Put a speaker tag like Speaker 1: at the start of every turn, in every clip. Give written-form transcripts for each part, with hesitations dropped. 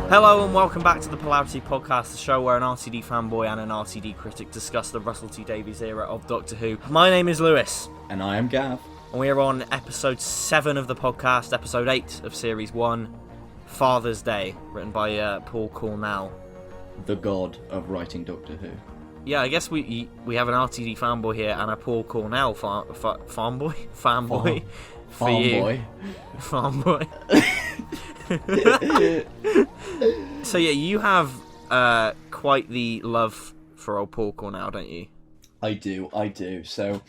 Speaker 1: Hello and welcome back to the Polarity podcast, the show where an RTD fanboy and an RTD critic discuss the Russell T Davies era of Doctor Who. My name is Lewis.
Speaker 2: And I am Gav.
Speaker 1: And we are on episode 7 of the podcast, episode 8 of series 1, Father's Day, written by Paul Cornell.
Speaker 2: The god of writing Doctor Who.
Speaker 1: Yeah, I guess we have an RTD fanboy here and a Paul Cornell fanboy for you. Fanboy. So yeah, you have quite the love for old Paul Cornell, don't you?
Speaker 2: I do. So,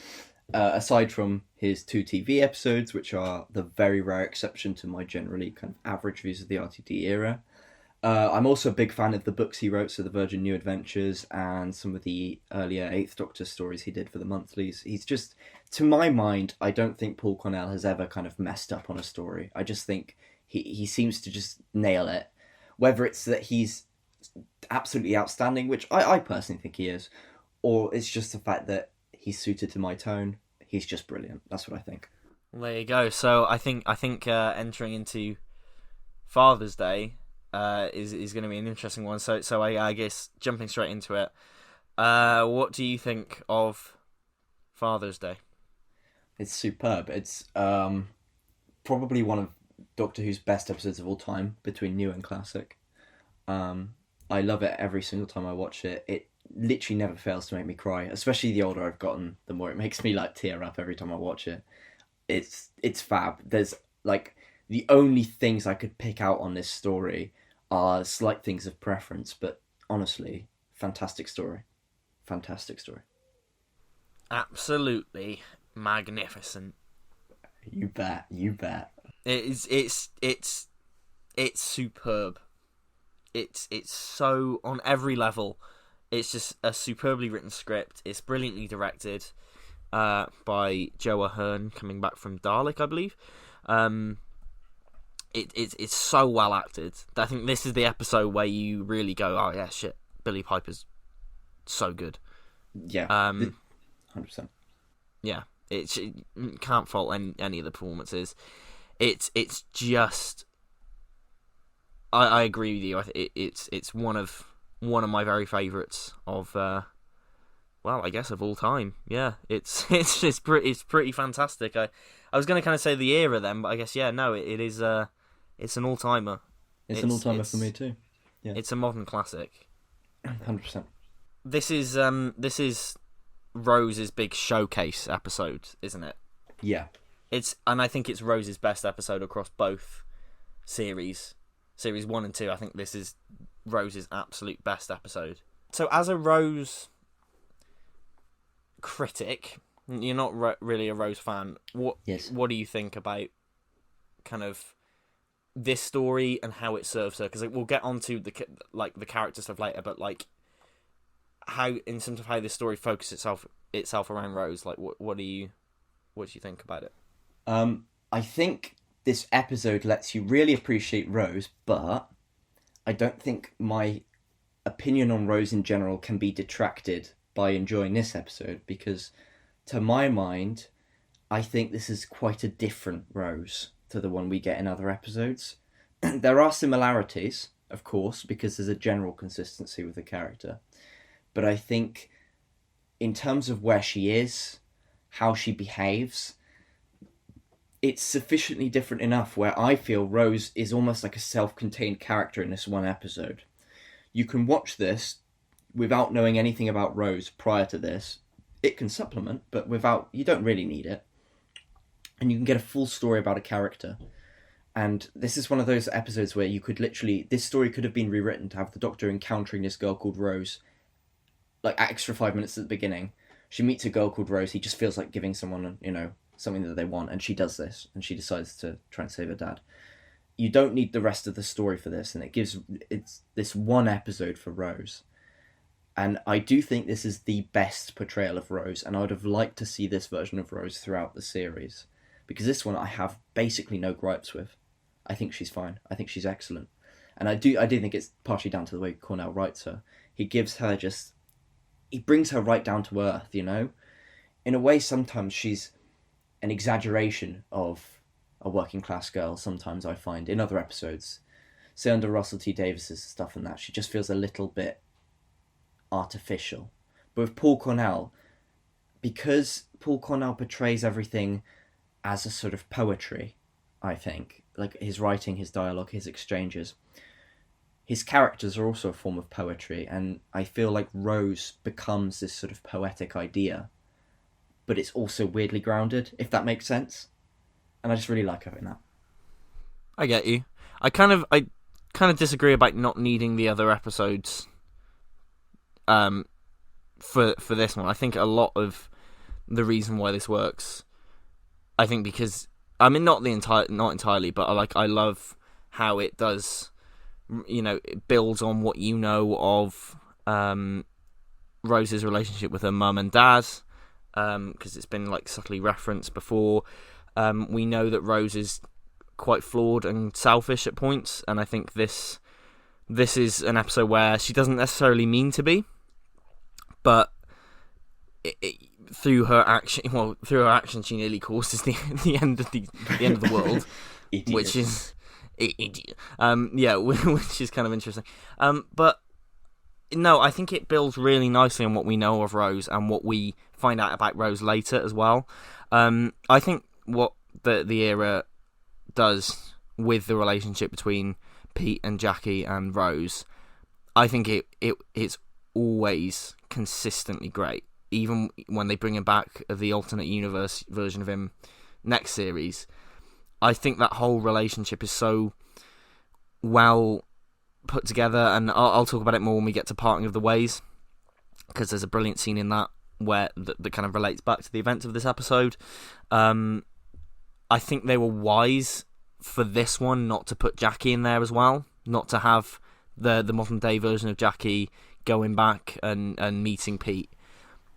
Speaker 2: aside from his 2 TV episodes, which are the very rare exception to my generally kind of average views of the RTD era, I'm also a big fan of the books he wrote, so the Virgin New Adventures and some of the earlier 8th Doctor stories he did for the monthlies. He's just, to my mind, I don't think Paul Cornell has ever kind of messed up on a story. I just think he seems to just nail it. Whether it's that he's absolutely outstanding, which I personally think he is, or it's just the fact that he's suited to my tone, he's just brilliant. That's what I think.
Speaker 1: Well, there you go. So I think entering into Father's Day is going to be an interesting one. So I guess jumping straight into it, what do you think of Father's Day?
Speaker 2: It's superb. It's probably one of Doctor Who's best episodes of all time, between new and classic. I love it every single time I watch it. It literally never fails to make me cry, especially the older I've gotten, the more it makes me like tear up every time I watch it. It's fab. There's like the only things I could pick out on this story are slight things of preference, but honestly, fantastic story.
Speaker 1: Absolutely magnificent.
Speaker 2: You bet.
Speaker 1: It's superb. It's so on every level. It's just a superbly written script. It's brilliantly directed by Joe Ahern, coming back from Dalek, I believe. It's so well acted. I think this is the episode where you really go, oh yeah, shit, Billie Piper's so good.
Speaker 2: Yeah, 100%.
Speaker 1: Yeah, can't fault any of the performances. It's just, I agree with you. It's one of my very favourites of, I guess of all time. Yeah, it's pretty fantastic. I was going to kind of say the era then, but I guess it is. It's an all timer.
Speaker 2: It's an all timer for me too. Yeah,
Speaker 1: it's a modern classic.
Speaker 2: 100%.
Speaker 1: This is Rose's big showcase episode, isn't it?
Speaker 2: Yeah.
Speaker 1: And I think it's Rose's best episode across both series 1 and 2. I think this is Rose's absolute best episode. So as a Rose critic, you're not really a Rose fan. What do you think about kind of this story and how it serves her? Because we'll get onto the character stuff later, but like how, in terms of how this story focuses itself around Rose, like what do you think about it?
Speaker 2: I think this episode lets you really appreciate Rose, but I don't think my opinion on Rose in general can be detracted by enjoying this episode, because to my mind, I think this is quite a different Rose to the one we get in other episodes. There are similarities, of course, because there's a general consistency with the character, but I think in terms of where she is, how she behaves, it's sufficiently different enough where I feel Rose is almost like a self-contained character in this one episode. You can watch this without knowing anything about Rose prior to this. It can supplement, but you don't really need it. And you can get a full story about a character. And this is one of those episodes where you could this story could have been rewritten to have the Doctor encountering this girl called Rose, like extra 5 minutes at the beginning. She meets a girl called Rose. He just feels like giving someone, something that they want, and she does this, and she decides to try and save her dad. You don't need the rest of the story for this, and it's this one episode for Rose. And I do think this is the best portrayal of Rose, and I would have liked to see this version of Rose throughout the series, because this one I have basically no gripes with. I think she's fine. I think she's excellent. And I do think it's partially down to the way Cornell writes her. He brings her right down to earth, In a way, sometimes she's an exaggeration of a working class girl, sometimes I find, in other episodes. say under Russell T Davies's stuff and that, she just feels a little bit artificial. But with Paul Cornell, because Paul Cornell portrays everything as a sort of poetry, I think, like his writing, his dialogue, his exchanges, his characters are also a form of poetry, and I feel like Rose becomes this sort of poetic idea, but it's also weirdly grounded, if that makes sense. And I just really like her in that.
Speaker 1: I get you. I kind of disagree about not needing the other episodes for this one. I think a lot of the reason why this works, I think because, I mean, not entirely, but I love how it does, you know, it builds on what you know of Rose's relationship with her mum and dad, because it's been like subtly referenced before. We know that Rose is quite flawed and selfish at points, and I think this is an episode where she doesn't necessarily mean to be, but through her action, she nearly causes the end of the world, which is idiot. Which is kind of interesting. But no, I think it builds really nicely on what we know of Rose and what we find out about Rose later as well. I think what the era does with the relationship between Pete and Jackie and Rose, I think it's always consistently great. Even when they bring him back, the alternate universe version of him next series, I think that whole relationship is so well put together, and I'll talk about it more when we get to Parting of the Ways, because there's a brilliant scene in that where that kind of relates back to the events of this episode. I think they were wise for this one not to put Jackie in there as well, not to have the modern day version of Jackie going back and meeting Pete.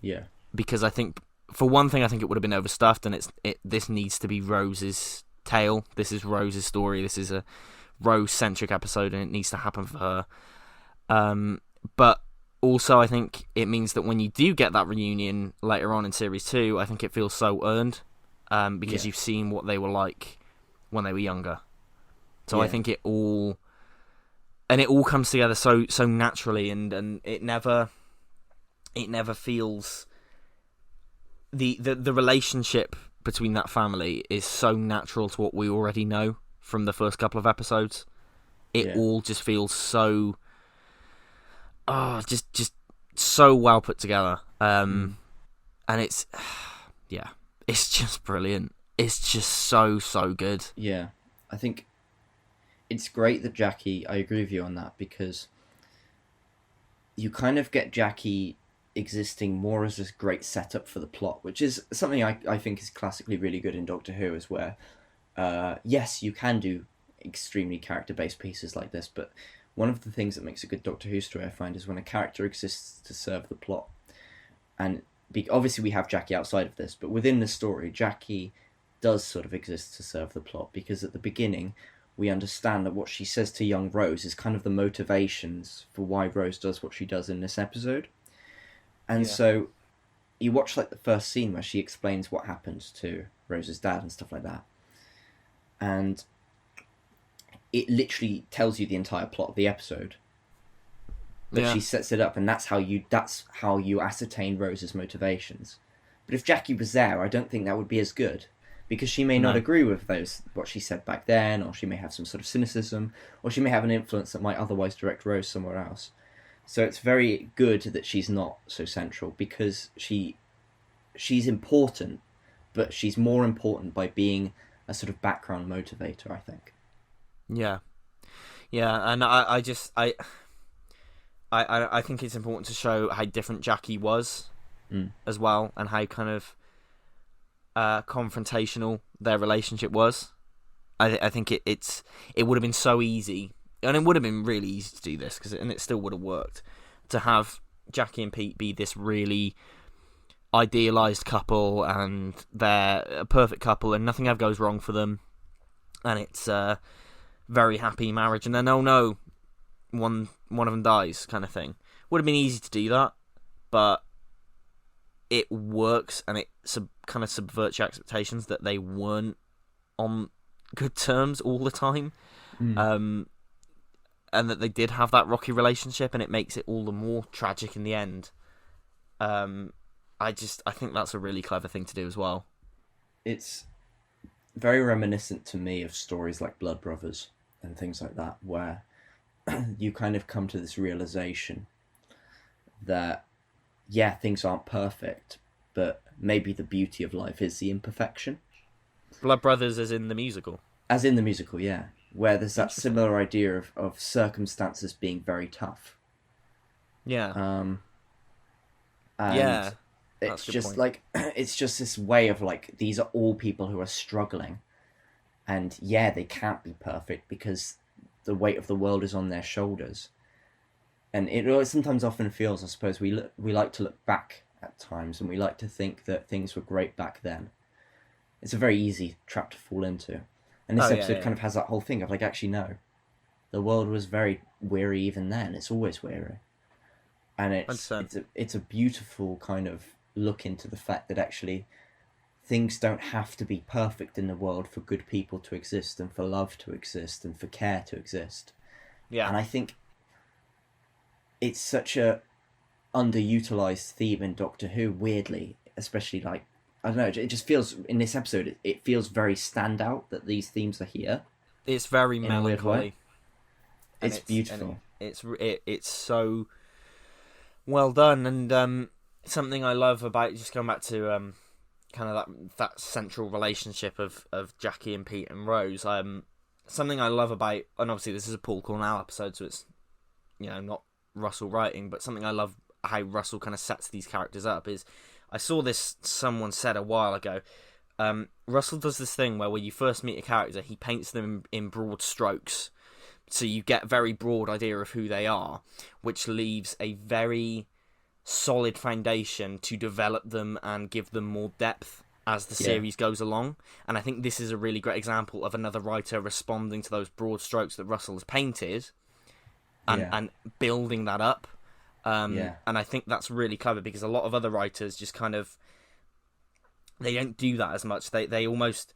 Speaker 2: Yeah.
Speaker 1: Because I think, for one thing, I think it would have been overstuffed, and this needs to be Rose's tale. This is Rose's story. This is a Rose-centric episode, and it needs to happen for her. But also, I think it means that when you do get that reunion later on in Series 2, I think it feels so earned, because you've seen what they were like when they were younger. So I think it all comes together so naturally, and it never feels, the relationship between that family is so natural to what we already know from the first couple of episodes. It all just feels so just so well put together. And it's it's just brilliant. It's just so good.
Speaker 2: Yeah. I think it's great that Jackie, I agree with you on that, because you kind of get Jackie existing more as this great setup for the plot, which is something I think is classically really good in Doctor Who, is where, yes, you can do extremely character-based pieces like this, but one of the things that makes a good Doctor Who story, I find, is when a character exists to serve the plot. And obviously we have Jackie outside of this, but within the story, Jackie does sort of exist to serve the plot, because at the beginning we understand that what she says to young Rose is kind of the motivations for why Rose does what she does in this episode. And so you watch like the first scene where she explains what happens to Rose's dad and stuff like that, and it literally tells you the entire plot of the episode. But she sets it up, and that's how you ascertain Rose's motivations. But if Jackie was there, I don't think that would be as good, because she may not agree with what she said back then, or she may have some sort of cynicism, or she may have an influence that might otherwise direct Rose somewhere else. So it's very good that she's not so central, because she's important, but she's more important by being a sort of background motivator, I think.
Speaker 1: Yeah, and I think it's important to show how different Jackie was as well, and how kind of confrontational their relationship was. I think it would have been so easy, and it would have been really easy to do this, and it still would have worked, to have Jackie and Pete be this really idealised couple, and they're a perfect couple, and nothing ever goes wrong for them, and it's a very happy marriage, and then, oh no, one of them dies, kind of thing. Would have been easy to do that, but it works, and it kind of subverts your expectations that they weren't on good terms all the time. and that they did have that rocky relationship, and it makes it all the more tragic in the end. I think that's a really clever thing to do as well.
Speaker 2: It's very reminiscent to me of stories like Blood Brothers and things like that, where you kind of come to this realization that, yeah, things aren't perfect, but maybe the beauty of life is the imperfection.
Speaker 1: Blood Brothers as in the musical?
Speaker 2: As in the musical, yeah. Where there's that similar idea of circumstances being very tough.
Speaker 1: Yeah.
Speaker 2: And
Speaker 1: yeah.
Speaker 2: It's just like, it's just this way of like, these are all people who are struggling. And yeah, they can't be perfect because the weight of the world is on their shoulders. And it sometimes often feels, I suppose, we like to look back at times and we like to think that things were great back then. It's a very easy trap to fall into. And this episode kind of has that whole thing of like, actually, no. The world was very weary even then. It's always weary. And it's a beautiful kind of look into the fact that actually things don't have to be perfect in the world for good people to exist and for love to exist and for care to exist.
Speaker 1: Yeah.
Speaker 2: And I think it's such a underutilized theme in Doctor Who, weirdly, especially like, I don't know, it just feels, in this episode, it feels very standout that these themes are here.
Speaker 1: It's very melancholy.
Speaker 2: It's beautiful.
Speaker 1: It's so well done, and something I love about, just going back to kind of that central relationship of Jackie and Pete and Rose. Something I love about, and obviously this is a Paul Cornell episode, so it's, you know, not Russell writing, but something I love how Russell kind of sets these characters up is, I saw this, someone said a while ago, Russell does this thing where when you first meet a character, he paints them in broad strokes, so you get a very broad idea of who they are, which leaves a very solid foundation to develop them and give them more depth as the series goes along. And I think this is a really great example of another writer responding to those broad strokes that Russell has painted and building that up. And I think that's really clever, because a lot of other writers just kind of, they don't do that as much. They almost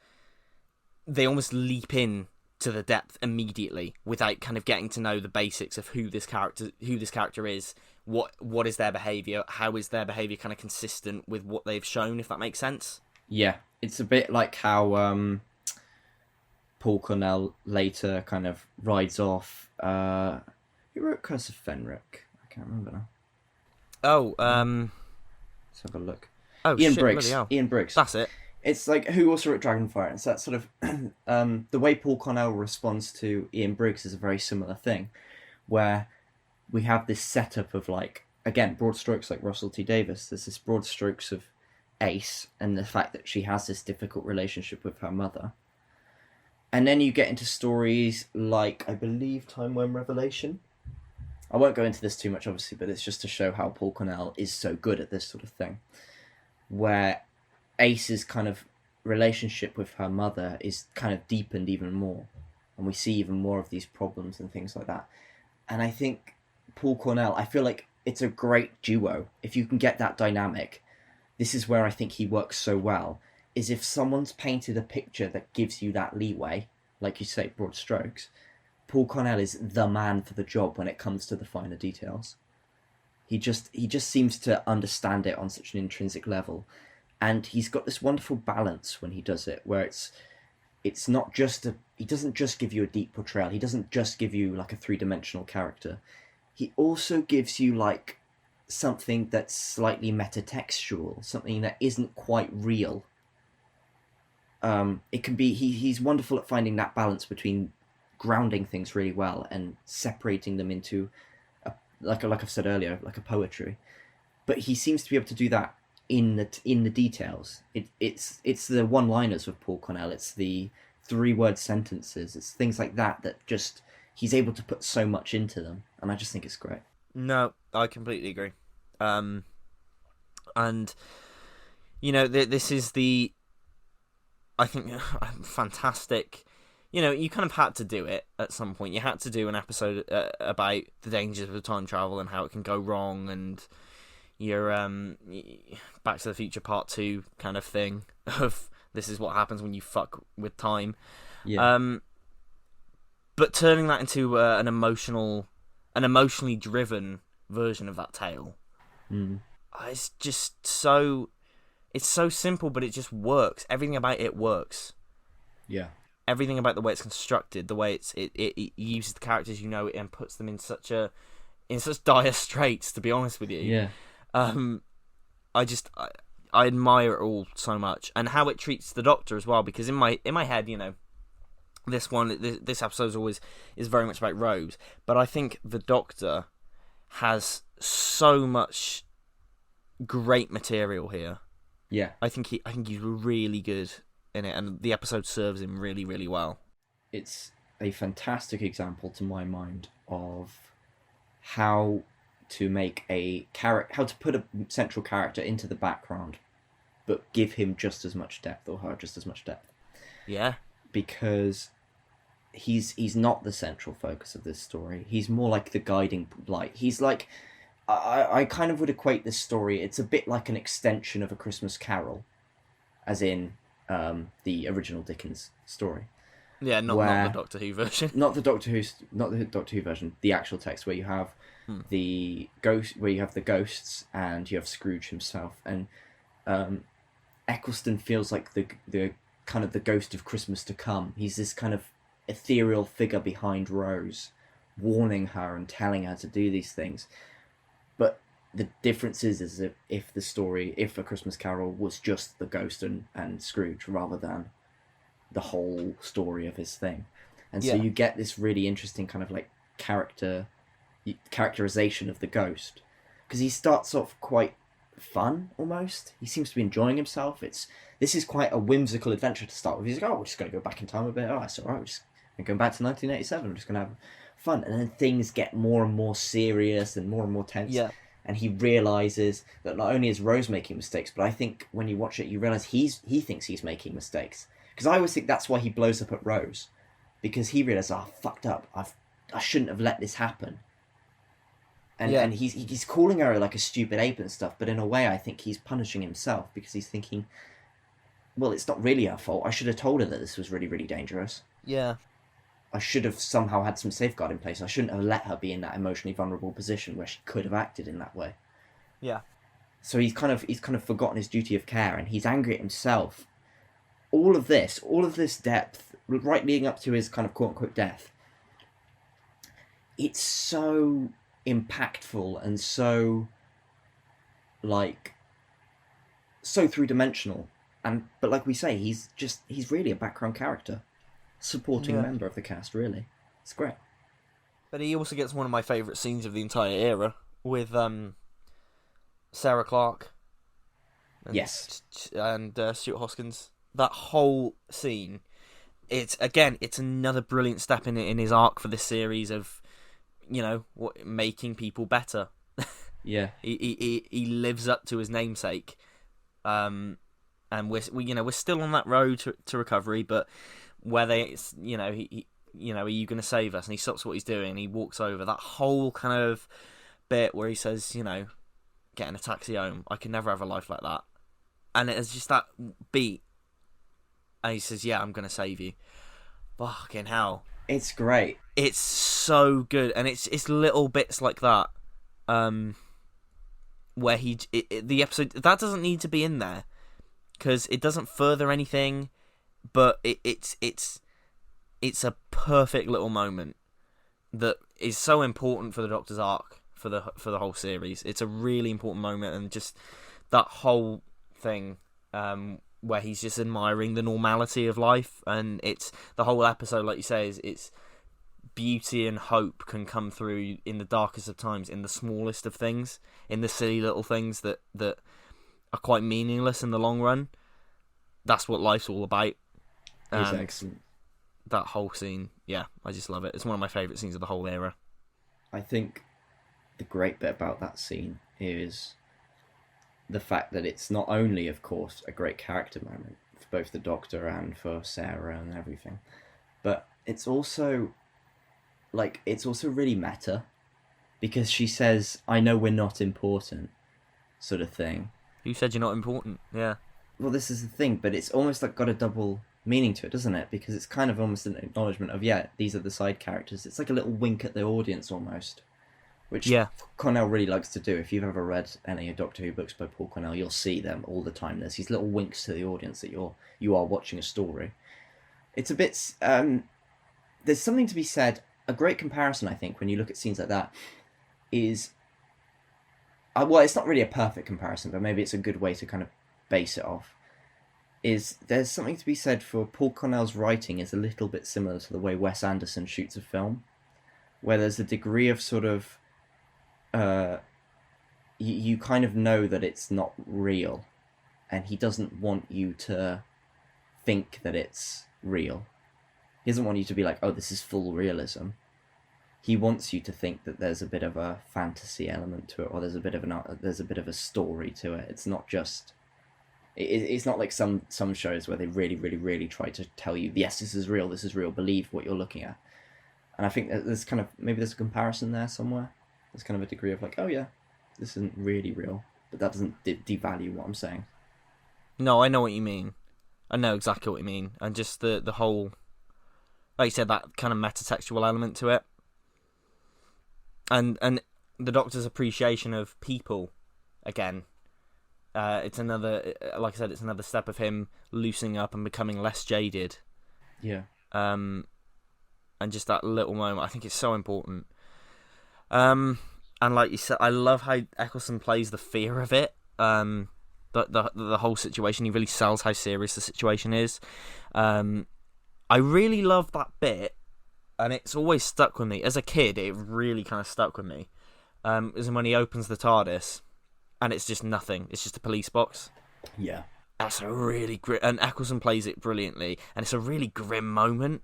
Speaker 1: leap in to the depth immediately without kind of getting to know the basics of who this character is, what is their behavior, how is their behavior kind of consistent with what they've shown, if that makes sense.
Speaker 2: Yeah, it's a bit like how Paul Cornell later kind of rides off. Who wrote Curse of Fenric? I can't remember now.
Speaker 1: Oh,
Speaker 2: let's have a look.
Speaker 1: Oh,
Speaker 2: Ian
Speaker 1: shit,
Speaker 2: Briggs. Ian Briggs.
Speaker 1: That's it.
Speaker 2: It's like, who also wrote Dragonfire? It's that sort of the way Paul Cornell responds to Ian Briggs is a very similar thing, where we have this setup of, like, again, broad strokes like Russell T Davies. There's this broad strokes of Ace and the fact that she has this difficult relationship with her mother. And then you get into stories like, I believe, Time Worm Revelation. I won't go into this too much, obviously, but it's just to show how Paul Cornell is so good at this sort of thing, where Ace's kind of relationship with her mother is kind of deepened even more, and we see even more of these problems and things like that. And I think Paul Cornell, I feel like it's a great duo. If you can get that dynamic, this is where I think he works so well, is if someone's painted a picture that gives you that leeway, like you say, broad strokes, Paul Cornell is the man for the job when it comes to the finer details. He just seems to understand it on such an intrinsic level. And he's got this wonderful balance when he does it, where it's not just he doesn't just give you a deep portrayal. He doesn't just give you like a three-dimensional character. He also gives you like something that's slightly metatextual, something that isn't quite real. It can be he's wonderful at finding that balance between grounding things really well and separating them into like I've said earlier, like a poetry. But he seems to be able to do that in the details. It's the one-liners with Paul Cornell. It's the three-word sentences. It's things like that just he's able to put so much into them, and I just think it's great.
Speaker 1: No, I completely agree. And you know, this is I think fantastic. You know, you kind of had to do it at some point. You had to do an episode about the dangers of time travel and how it can go wrong, and your Back to the Future Part 2 kind of thing of this is what happens when you fuck with time.
Speaker 2: Yeah.
Speaker 1: but turning that into an emotionally driven version of that tale, it's just so. It's so simple, but it just works. Everything about it works.
Speaker 2: Yeah.
Speaker 1: Everything about the way it's constructed, the way it uses the characters and puts them in such dire straits. To be honest with you,
Speaker 2: Yeah.
Speaker 1: I admire it all so much, and how it treats the Doctor as well. Because in my head, this episode is very much about Rose, but I think the Doctor has so much great material here.
Speaker 2: Yeah.
Speaker 1: I think he's really good in it, and the episode serves him really, really well.
Speaker 2: It's a fantastic example, to my mind, of how to make how to put a central character into the background, but give him just as much depth, or her just as much depth.
Speaker 1: Yeah,
Speaker 2: because he's not the central focus of this story. He's more like the guiding light. He's like, I kind of would equate this story. It's a bit like an extension of A Christmas Carol, as in the original Dickens story.
Speaker 1: Yeah, not the Doctor Who version.
Speaker 2: Not the Doctor Who version. The actual text where you have the ghosts, and you have Scrooge himself, and Eccleston feels like the kind of the ghost of Christmas to come. He's this kind of ethereal figure behind Rose, warning her and telling her to do these things. But the difference is if A Christmas Carol was just the ghost and Scrooge, rather than the whole story of his thing. And so you get this really interesting kind of like characterization of the ghost, because he starts off quite fun almost. He seems to be enjoying himself. This is quite a whimsical adventure to start with. He's like, we're just going to go back in time a bit. Oh, it's all right. We're just going back to 1987. We're just going to have fun. And then things get more and more serious and more tense.
Speaker 1: Yeah.
Speaker 2: And he realizes that not only is Rose making mistakes, but I think when you watch it, you realize he thinks he's making mistakes. Because I always think that's why he blows up at Rose, because he realizes, I fucked up. I shouldn't have let this happen. And he's calling her like a stupid ape and stuff, but in a way I think he's punishing himself, because he's thinking, well, it's not really her fault. I should have told her that this was really, really dangerous.
Speaker 1: Yeah.
Speaker 2: I should have somehow had some safeguard in place. I shouldn't have let her be in that emotionally vulnerable position where she could have acted in that way.
Speaker 1: Yeah.
Speaker 2: So he's kind of forgotten his duty of care, and he's angry at himself. All of this depth, right leading up to his kind of quote-unquote death, it's so impactful and so three-dimensional. But like we say, he's really a background character. Supporting member of the cast, really. It's great.
Speaker 1: But he also gets one of my favourite scenes of the entire era with Sarah Clarke.
Speaker 2: Yes.
Speaker 1: And Stuart Hoskins. That whole scene, it's another brilliant step in his arc for this series of, making people better.
Speaker 2: Yeah.
Speaker 1: He lives up to his namesake. And we're still on that road to recovery, but whether it's, are you going to save us? And he stops what he's doing and he walks over. That whole kind of bit where he says, getting a taxi home, I could never have a life like that. And it's just that beat. And he says, yeah, I'm going to save you. Fucking hell.
Speaker 2: It's great.
Speaker 1: It's so good. And it's little bits like that where the episode, that doesn't need to be in there, because it doesn't further anything, but it's a perfect little moment that is so important for the Doctor's arc for the whole series. It's a really important moment, and just that whole thing where he's just admiring the normality of life, and it's the whole episode, like you say, it's beauty and hope can come through in the darkest of times, in the smallest of things, in the silly little things that are quite meaningless in the long run. That's what life's all about.
Speaker 2: It's excellent.
Speaker 1: That whole scene, yeah, I just love it. It's one of my favourite scenes of the whole era.
Speaker 2: I think the great bit about that scene is the fact that it's not only, of course, a great character moment for both the Doctor and for Sarah and everything, but it's also really meta, because she says, I know we're not important, sort of thing.
Speaker 1: Who said you're not important? Yeah.
Speaker 2: Well, this is the thing, but it's almost like got a double meaning to it, doesn't it? Because it's kind of almost an acknowledgement of, yeah, these are the side characters. It's like a little wink at the audience almost, which
Speaker 1: Yeah.
Speaker 2: Cornell really likes to do. If you've ever read any Doctor Who books by Paul Cornell, you'll see them all the time. There's these little winks to the audience that you are watching a story. It's a bit. There's something to be said. A great comparison, I think, when you look at scenes like that, is. Well, it's not really a perfect comparison, but maybe it's a good way to kind of base it off. Is there's something to be said for Paul Cornell's writing is a little bit similar to the way Wes Anderson shoots a film, where there's a degree of sort of. You kind of know that it's not real, and he doesn't want you to think that it's real. He doesn't want you to be like, oh, this is full realism. He wants you to think that there's a bit of a fantasy element to it, or there's a bit of a story to it. It's not just. It's not like some shows where they really, really, really try to tell you, yes, this is real, believe what you're looking at. And I think that there's kind of maybe there's a comparison there somewhere. There's kind of a degree of like, oh yeah, this isn't really real, but that doesn't devalue what I'm saying.
Speaker 1: No, I know what you mean. I know exactly what you mean, and just the whole, like you said, that kind of metatextual element to it, and the Doctor's appreciation of people, again. It's another, like I said, it's another step of him loosening up and becoming less jaded.
Speaker 2: Yeah.
Speaker 1: And just that little moment, I think it's so important. And like you said, I love how Eccleston plays the fear of it. The whole situation, he really sells how serious the situation is. I really love that bit, and it's always stuck with me. As a kid, it really kind of stuck with me. Is when he opens the TARDIS, and it's just nothing. It's just a police box.
Speaker 2: Yeah.
Speaker 1: That's a really and Eccleston plays it brilliantly, and it's a really grim moment,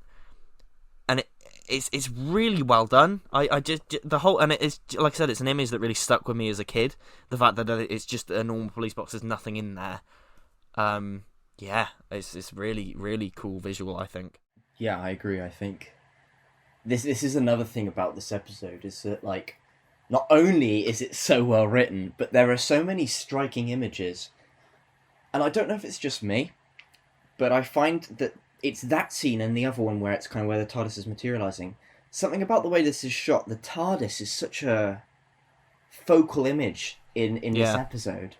Speaker 1: and it's really well done. I just the whole, and it is, like I said, it's an image that really stuck with me as a kid. The fact that it's just a normal police box, there's nothing in there. Yeah, it's really, really cool visual, I think.
Speaker 2: Yeah, I agree. I think this is another thing about this episode is that, like, not only is it so well written, but there are so many striking images. And I don't know if it's just me, but I find that it's that scene and the other one where it's kind of where the TARDIS is materialising. Something about the way this is shot, the TARDIS is such a focal image in this episode.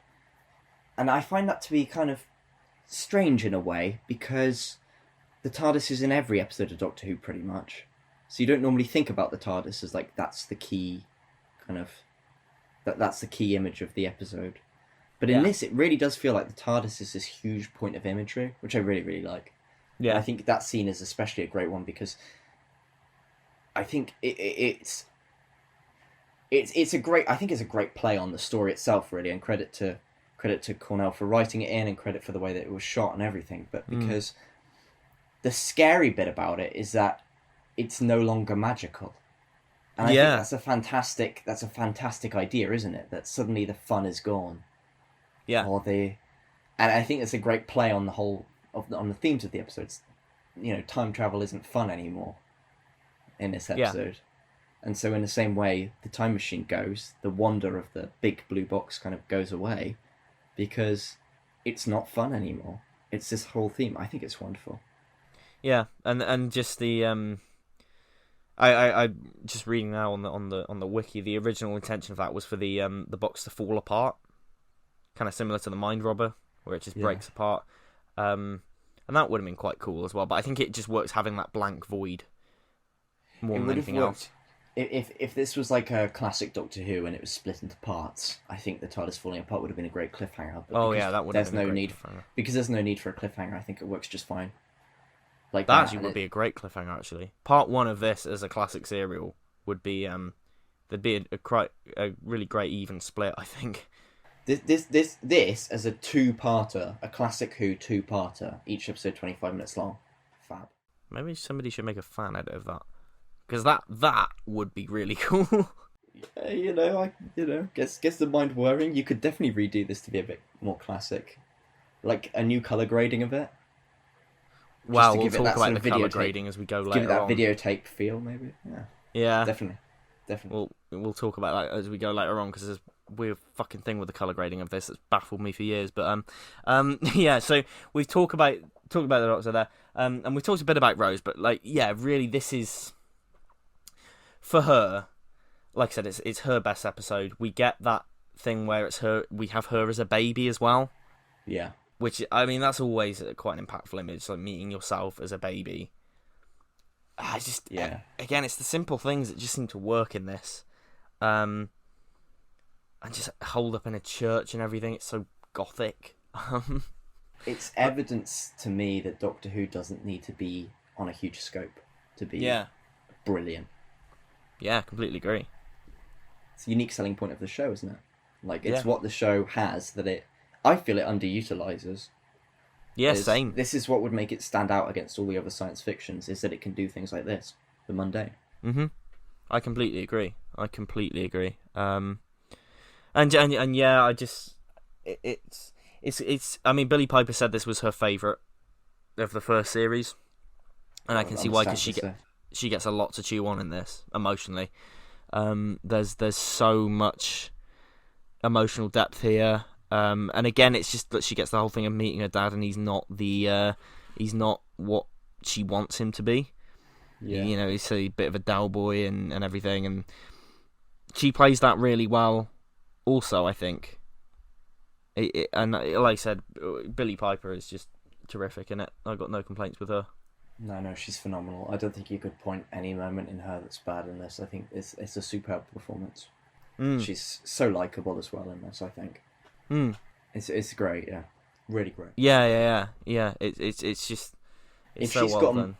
Speaker 2: And I find that to be kind of strange in a way, because the TARDIS is in every episode of Doctor Who pretty much. So you don't normally think about the TARDIS as like that's the key kind of that's the key image of the episode. But in this, it really does feel like the TARDIS is this huge point of imagery, which I really, really like. Yeah, and I think that scene is especially a great one because I think it's a great play on the story itself, really, and credit to Cornell for writing it in, and credit for the way that it was shot and everything. But because the scary bit about it is that it's no longer magical. And I think that's a fantastic idea, isn't it? That suddenly the fun is gone.
Speaker 1: Yeah.
Speaker 2: And I think it's a great play on the whole on the themes of the episodes. You know, time travel isn't fun anymore in this episode. Yeah. And so in the same way the time machine goes, the wonder of the big blue box kind of goes away because it's not fun anymore. It's this whole theme. I think it's wonderful.
Speaker 1: Yeah, and just the I just reading now on the wiki, the original intention of that was for the box to fall apart, kind of similar to the Mind Robber, where it just breaks apart, and that would have been quite cool as well. But I think it just works having that blank void more than anything else.
Speaker 2: If this was like a classic Doctor Who and it was split into parts, I think the TARDIS falling apart would have been a great cliffhanger. But
Speaker 1: that would have been a great cliffhanger.
Speaker 2: Because there's no need for a cliffhanger, I think it works just fine. Like
Speaker 1: that actually would be a great cliffhanger. Actually, part one of this as a classic serial would be there'd be a really great even split, I think.
Speaker 2: This as a two-parter, a classic Who two-parter, each episode 25 minutes long. Fab.
Speaker 1: Maybe somebody should make a fan edit of that, because that would be really cool.
Speaker 2: Gets the mind whirring. You could definitely redo this to be a bit more classic, like a new color grading of it.
Speaker 1: Wow, we'll talk about the colour grading as we go later on.
Speaker 2: Give it that videotape feel, maybe.
Speaker 1: Yeah.
Speaker 2: Definitely.
Speaker 1: We'll talk about that as we go later on, because there's a weird fucking thing with the colour grading of this that's baffled me for years. But yeah, so we've talked about talked about the Doctor there, and we talked a bit about Rose, but like, yeah, really, this is for her. Like I said, it's her best episode. We get that thing where it's her. We have her as a baby as well.
Speaker 2: Yeah.
Speaker 1: Which, I mean, that's always quite an impactful image, like meeting yourself as a baby. Again, it's the simple things that just seem to work in this. And just hold up in a church and everything. It's so gothic.
Speaker 2: It's evidence to me that Doctor Who doesn't need to be on a huge scope to be brilliant.
Speaker 1: Yeah, completely agree.
Speaker 2: It's a unique selling point of the show, isn't it? Like, it's what the show has that I feel it underutilizes.
Speaker 1: Yeah, same.
Speaker 2: This is what would make it stand out against all the other science fictions, is that it can do things like this, the mundane.
Speaker 1: Mm-hmm. I completely agree. And yeah, it's. I mean, Billie Piper said this was her favourite of the first series, and I can see why, because she gets a lot to chew on in this emotionally. There's so much emotional depth here, and again, it's just that she gets the whole thing of meeting her dad, and he's not what she wants him to be. Yeah. You know, he's a bit of a dow boy and everything, and she plays that really well. Also, I think, and like I said, Billie Piper is just terrific in it. I've got no complaints with her.
Speaker 2: No, she's phenomenal. I don't think you could point any moment in her that's bad in this. I think it's a superb performance. She's so likable as well in this, I think. It's great, yeah, really great.
Speaker 1: Yeah. It's just
Speaker 2: if
Speaker 1: so
Speaker 2: she's
Speaker 1: well done.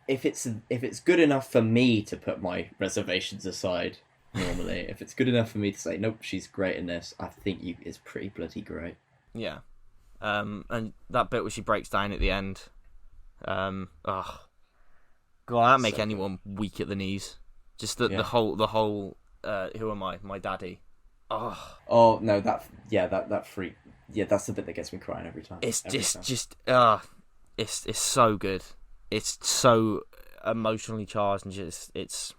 Speaker 2: If it's good enough for me to put my reservations aside, normally, if it's good enough for me to say nope, she's great in this, I think it's pretty bloody great.
Speaker 1: Yeah, and that bit where she breaks down at the end, God, that make anyone weak at the knees. Just the whole. Who am I? My daddy.
Speaker 2: Oh no, that freak. Yeah, that's the bit that gets me crying every time.
Speaker 1: It's it's so good. It's so emotionally charged and just it's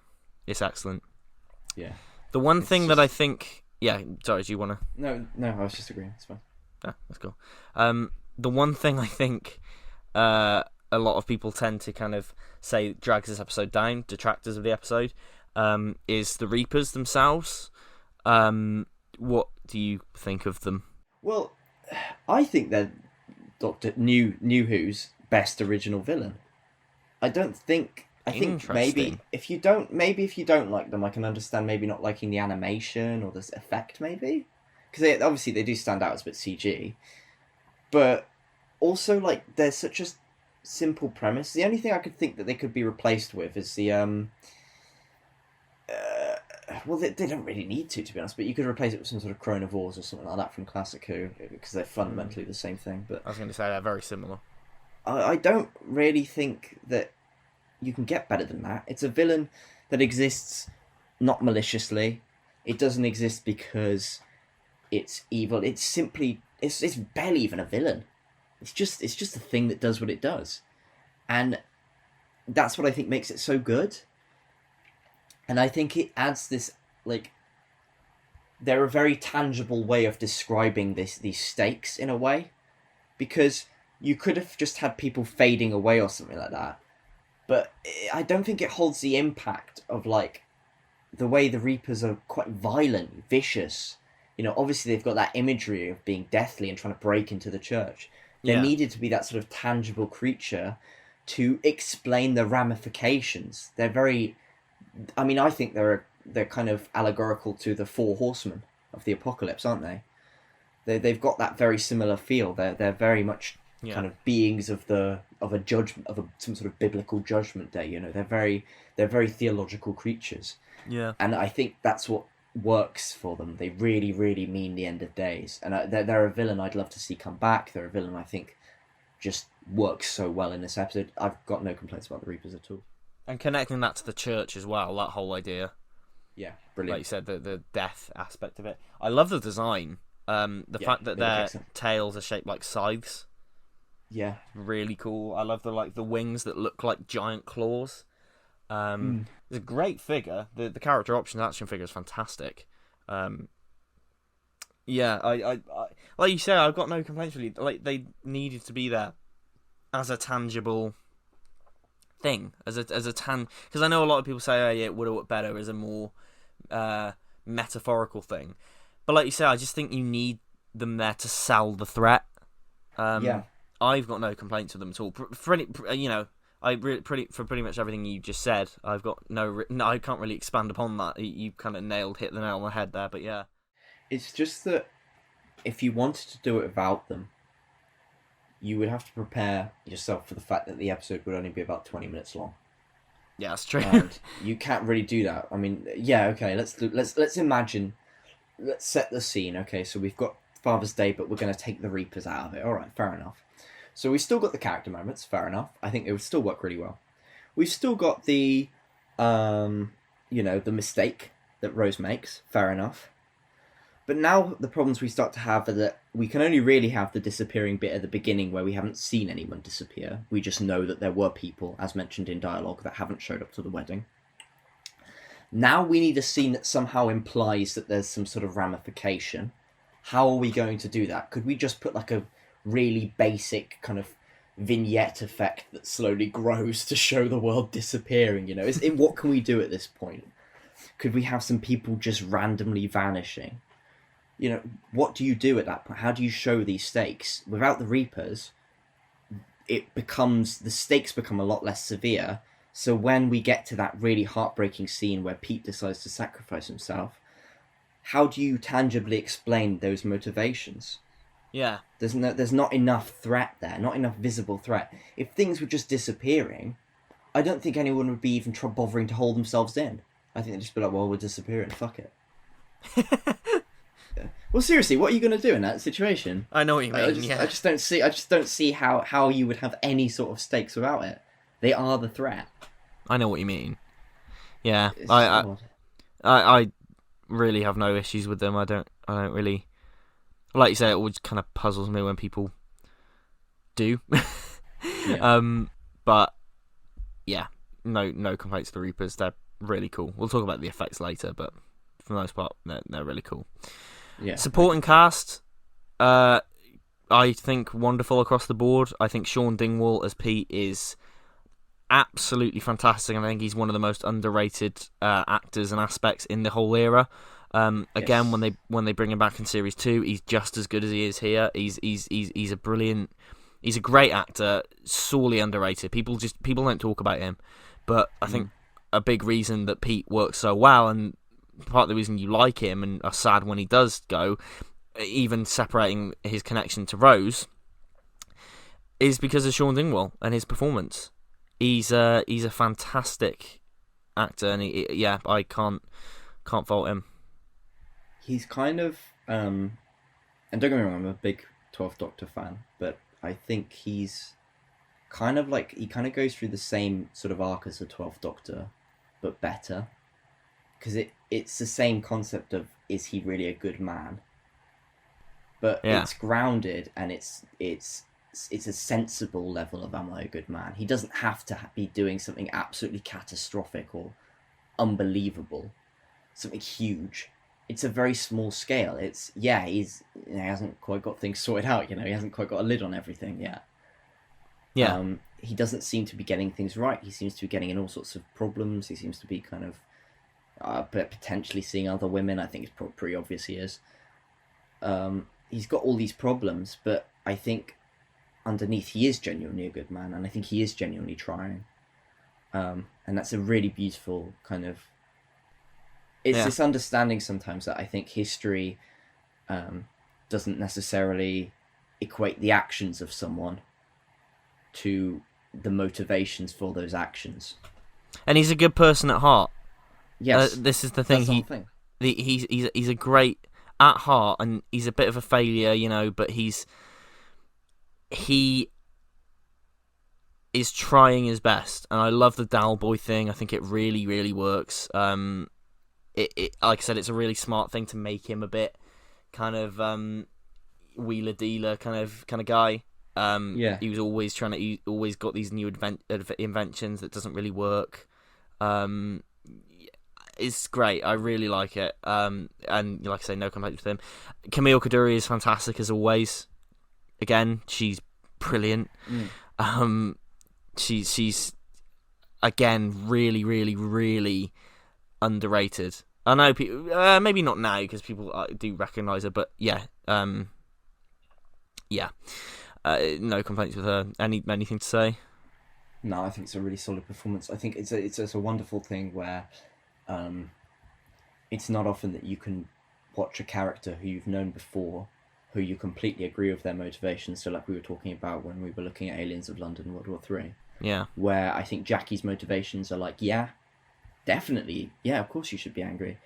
Speaker 1: excellent.
Speaker 2: Yeah.
Speaker 1: The one thing that I think, sorry, do you want to?
Speaker 2: No, I was just agreeing. It's fine.
Speaker 1: That's cool. The one thing I think a lot of people tend to kind of say drags this episode down, detractors of the episode, is the Reapers themselves. What do you think of them?
Speaker 2: Well, I think they're Doctor New Who's best original villain. I think maybe if you don't like them, I can understand maybe not liking the animation or this effect, maybe, because obviously they do stand out as a bit CG, but also like there's such a simple premise. The only thing I could think that they could be replaced with is the well, they don't really need to be honest, but you could replace it with some sort of chronovores or something like that from Classic Who, because they're fundamentally the same thing. But
Speaker 1: I was going to say they're very similar.
Speaker 2: I don't really think that you can get better than that. It's a villain that exists not maliciously. It doesn't exist because it's evil. It's simply it's barely even a villain. It's just a thing that does what it does, and that's what I think makes it so good. And I think it adds this, like, they're a very tangible way of describing these stakes in a way, because you could have just had people fading away or something like that, but I don't think it holds the impact of, like, the way the Reapers are quite violent, vicious. You know, obviously they've got that imagery of being deathly and trying to break into the church. There needed to be that sort of tangible creature to explain the ramifications. They're very... I mean, I think they're kind of allegorical to the Four Horsemen of the Apocalypse, aren't they? They've got that very similar feel. They're very much kind of beings of a judgment, some sort of biblical judgment day. You know, they're very theological creatures.
Speaker 1: Yeah,
Speaker 2: and I think that's what works for them. They really, really mean the end of days, and they're a villain I'd love to see come back. They're a villain I think just works so well in this episode. I've got no complaints about the Reapers at all.
Speaker 1: And connecting that to the church as well, that whole idea.
Speaker 2: Yeah, brilliant.
Speaker 1: Like you said, the death aspect of it. I love the design. The fact that their tails are shaped like scythes.
Speaker 2: Yeah.
Speaker 1: Really cool. I love the wings that look like giant claws. It's a great figure. The character options action figure is fantastic. Yeah, I like you said, I've got no complaints really. Like, they needed to be there. as a tangible thing, because I know a lot of people say, oh yeah, it would have worked better as a more metaphorical thing, but like you say, I just think you need them there to sell the threat.
Speaker 2: Yeah.
Speaker 1: I've got no complaints with them at all. For any, for pretty much everything you just said, I've got no. I can't really expand upon that. You kind of hit the nail on the head there. But yeah,
Speaker 2: It's just that if you wanted to do it without them, you would have to prepare yourself for the fact that the episode would only be about 20 minutes long.
Speaker 1: yeah, that's true.
Speaker 2: And you can't really do that. I mean, yeah, okay, let's imagine, let's set the scene. Okay, so we've got Father's Day, but we're going to take the Reapers out of it. All right, fair enough. So we've still got the character moments, fair enough. I think it would still work really well. We've still got the, the mistake that Rose makes, fair enough. But now the problems we start to have are that we can only really have the disappearing bit at the beginning where we haven't seen anyone disappear. We just know that there were people, as mentioned in dialogue, that haven't showed up to the wedding. Now we need a scene that somehow implies that there's some sort of ramification. How are we going to do that? Could we just put like a really basic kind of vignette effect that slowly grows to show the world disappearing? What can we do at this point? Could we have some people just randomly vanishing? What do you do at that point? How do you show these stakes? Without the Reapers, the stakes become a lot less severe. So when we get to that really heartbreaking scene where Pete decides to sacrifice himself, how do you tangibly explain those motivations?
Speaker 1: Yeah.
Speaker 2: There's not enough threat there, not enough visible threat. If things were just disappearing, I don't think anyone would be even bothering to hold themselves in. I think they'd just be like, well, we're disappearing, fuck it. Well, seriously, what are you going to do in that situation?
Speaker 1: I know what you mean.
Speaker 2: I just don't see how you would have any sort of stakes without it. They are the threat.
Speaker 1: I know what you mean. Yeah,
Speaker 2: It's
Speaker 1: I really have no issues with them. I don't really, like you say, it always kind of puzzles me when people do.
Speaker 2: Yeah.
Speaker 1: But yeah, no complaints to the Reapers. They're really cool. We'll talk about the effects later, but for the most part, they're really cool.
Speaker 2: Yeah.
Speaker 1: Supporting cast, I think wonderful across the board. I think Sean Dingwall as Pete is absolutely fantastic, and I think he's one of the most underrated actors and aspects in the whole era. Again,
Speaker 2: Yes.
Speaker 1: when they bring him back in series 2, he's just as good as he is here. He's a great actor, sorely underrated. People don't talk about him, but I think a big reason that Pete works so well, and part of the reason you like him and are sad when he does go, even separating his connection to Rose, is because of Sean Dingwall and his performance. He's a fantastic actor, and I can't fault him.
Speaker 2: He's kind of, and don't get me wrong, I'm a big 12th Doctor fan, but I think he's kind of like, he kind of goes through the same sort of arc as the 12th Doctor, but better. Because it's the same concept of, is he really a good man? But it's grounded, and it's a sensible level of, am I a good man? He doesn't have to be doing something absolutely catastrophic or unbelievable, something huge. It's a very small scale. He hasn't quite got things sorted out. He hasn't quite got a lid on everything yet.
Speaker 1: Yeah.
Speaker 2: He doesn't seem to be getting things right. He seems to be getting in all sorts of problems. He seems to be kind of potentially seeing other women. I think it's pretty obvious he is. He's got all these problems, but I think underneath he is genuinely a good man, and I think he is genuinely trying. And that's a really beautiful kind of... It's this understanding sometimes that I think history doesn't necessarily equate the actions of someone to the motivations for those actions.
Speaker 1: And he's a good person at heart.
Speaker 2: Yes,
Speaker 1: this is the thing. He's a great at heart, and he's a bit of a failure, but he is trying his best, and I love the Dal Boy thing. I think it really, really works. It like I said, it's a really smart thing to make him a bit kind of wheeler dealer kind of guy. He was always he always got these new inventions that doesn't really work. It's great. I really like it. And like I say, no complaints with him. Camille Kaduri is fantastic as always. Again, she's brilliant. She's again really, really, really underrated. I know people, maybe not now because people do recognise her, but yeah, yeah. No complaints with her. Anything to say?
Speaker 2: No, I think it's a really solid performance. I think it's a wonderful thing where it's not often that you can watch a character who you've known before, who you completely agree with their motivations. So, like we were talking about when we were looking at Aliens of London, World War Three.
Speaker 1: Yeah.
Speaker 2: Where I think Jackie's motivations are like, yeah, definitely, yeah, of course you should be angry.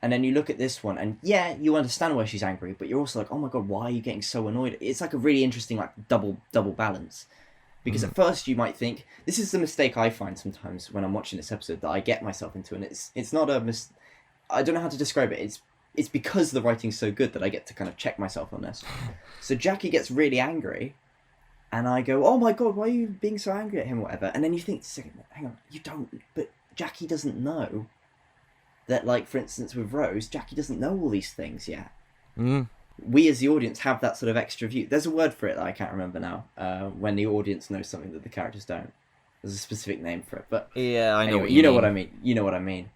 Speaker 2: And then you look at this one, and yeah, you understand why she's angry, but you're also like, oh my god, why are you getting so annoyed? It's like a really interesting like double balance. Because at first you might think, this is the mistake I find sometimes when I'm watching this episode that I get myself into, and it's not a I don't know how to describe it. It's because the writing's so good that I get to kind of check myself on this. So Jackie gets really angry, and I go, oh my god, why are you being so angry at him or whatever? And then you think, hang on, you don't, but Jackie doesn't know that, like, for instance, with Rose, Jackie doesn't know all these things yet. We as the audience have that sort of extra view. There's a word for it that I can't remember now, when the audience knows something that the characters don't. There's a specific name for it, but
Speaker 1: yeah, I know
Speaker 2: anyway,
Speaker 1: what you
Speaker 2: know
Speaker 1: mean.
Speaker 2: what I mean. You know what I mean.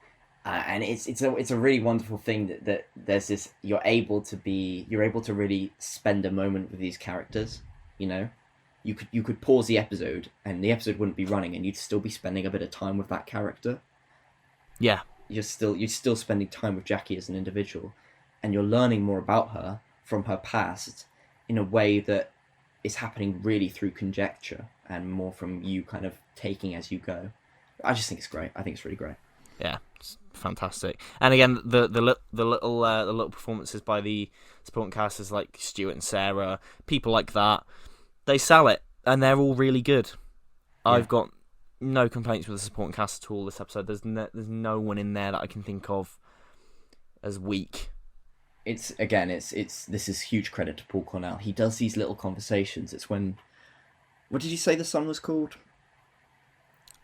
Speaker 2: And it's a really wonderful thing that there's this, you're able to really spend a moment with these characters. You know, you could pause the episode and the episode wouldn't be running, and you'd still be spending a bit of time with that character.
Speaker 1: Yeah,
Speaker 2: you're still spending time with Jackie as an individual, and you're learning more about her from her past in a way that is happening really through conjecture and more from you kind of taking as you go. I just think it's great. I think it's really great.
Speaker 1: Yeah, it's fantastic. And again, the little performances by the supporting casters like Stuart and Sarah, people like that, they sell it, and they're all really good. Yeah. I've got no complaints with the supporting cast at all this episode. There's no one in there that I can think of as weak.
Speaker 2: This is huge credit to Paul Cornell. He does these little conversations. It's when, what did you say the son was called?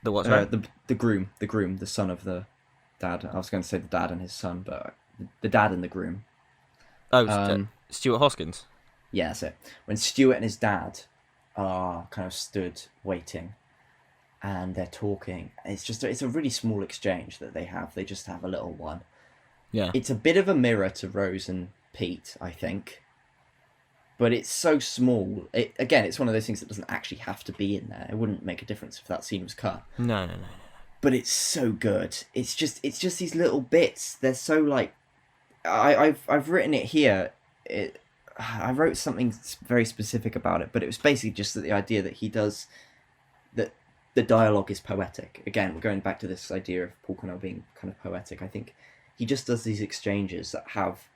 Speaker 1: The what? Sorry?
Speaker 2: The groom, the son of the dad. I was going to say the dad and his son, but the dad and the groom.
Speaker 1: Oh, Stuart Hoskins.
Speaker 2: Yeah, that's it. When Stuart and his dad are kind of stood waiting, and they're talking, it's a really small exchange that they have. They just have a little one.
Speaker 1: Yeah.
Speaker 2: It's a bit of a mirror to Rose and Pete, I think. But it's so small. It's one of those things that doesn't actually have to be in there. It wouldn't make a difference if that scene was cut.
Speaker 1: No.
Speaker 2: But it's so good. It's just these little bits. They're so like, I've written it here. I wrote something very specific about it, but it was basically just the idea that he does that. The dialogue is poetic. Again, we're going back to this idea of Paul Cornell being kind of poetic. I think he just does these exchanges that have.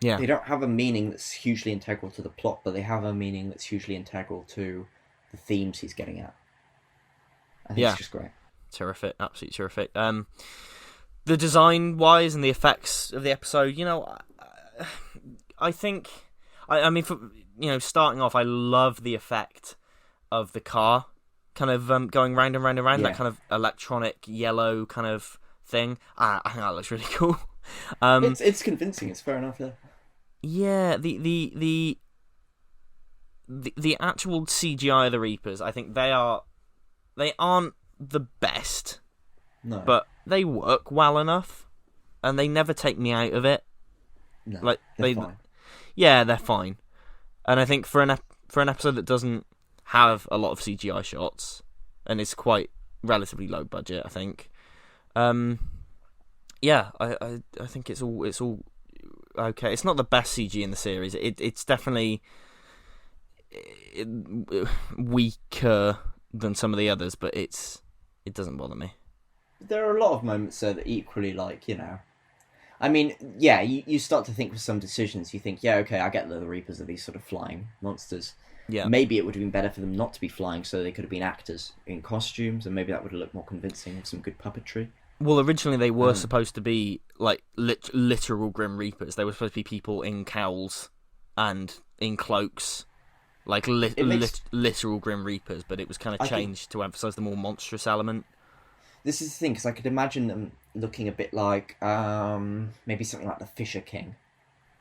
Speaker 2: Yeah. They don't have a meaning that's hugely integral to the plot, but they have a meaning that's hugely integral to the themes he's getting at. I think it's just great.
Speaker 1: Terrific. Absolutely terrific. The design-wise and the effects of the episode, I think... I mean, starting off, I love the effect of the car kind of going round and round and round, that kind of electronic yellow kind of thing. I think that looks really cool.
Speaker 2: It's convincing. It's fair enough.
Speaker 1: Yeah, the actual CGI of the Reapers, I think they aren't the best,
Speaker 2: no,
Speaker 1: but they work well enough, and they never take me out of it.
Speaker 2: No, like they're fine.
Speaker 1: Yeah, they're fine, and I think for an episode that doesn't have a lot of CGI shots and is quite relatively low budget, I think. Yeah, I think it's all okay. It's not the best CG in the series. It's definitely weaker than some of the others, but it doesn't bother me.
Speaker 2: There are a lot of moments there that equally, I mean, yeah, you start to think with some decisions. You think, yeah, okay, I get that the Reapers are these sort of flying monsters.
Speaker 1: Yeah.
Speaker 2: Maybe it would have been better for them not to be flying, so they could have been actors in costumes, and maybe that would have looked more convincing with some good puppetry.
Speaker 1: Well, originally they were supposed to be like literal Grim Reapers. They were supposed to be people in cowls and in cloaks, like literal Grim Reapers. But it was kind of changed to emphasise the more monstrous element.
Speaker 2: This is the thing, because I could imagine them looking a bit like maybe something like the Fisher King.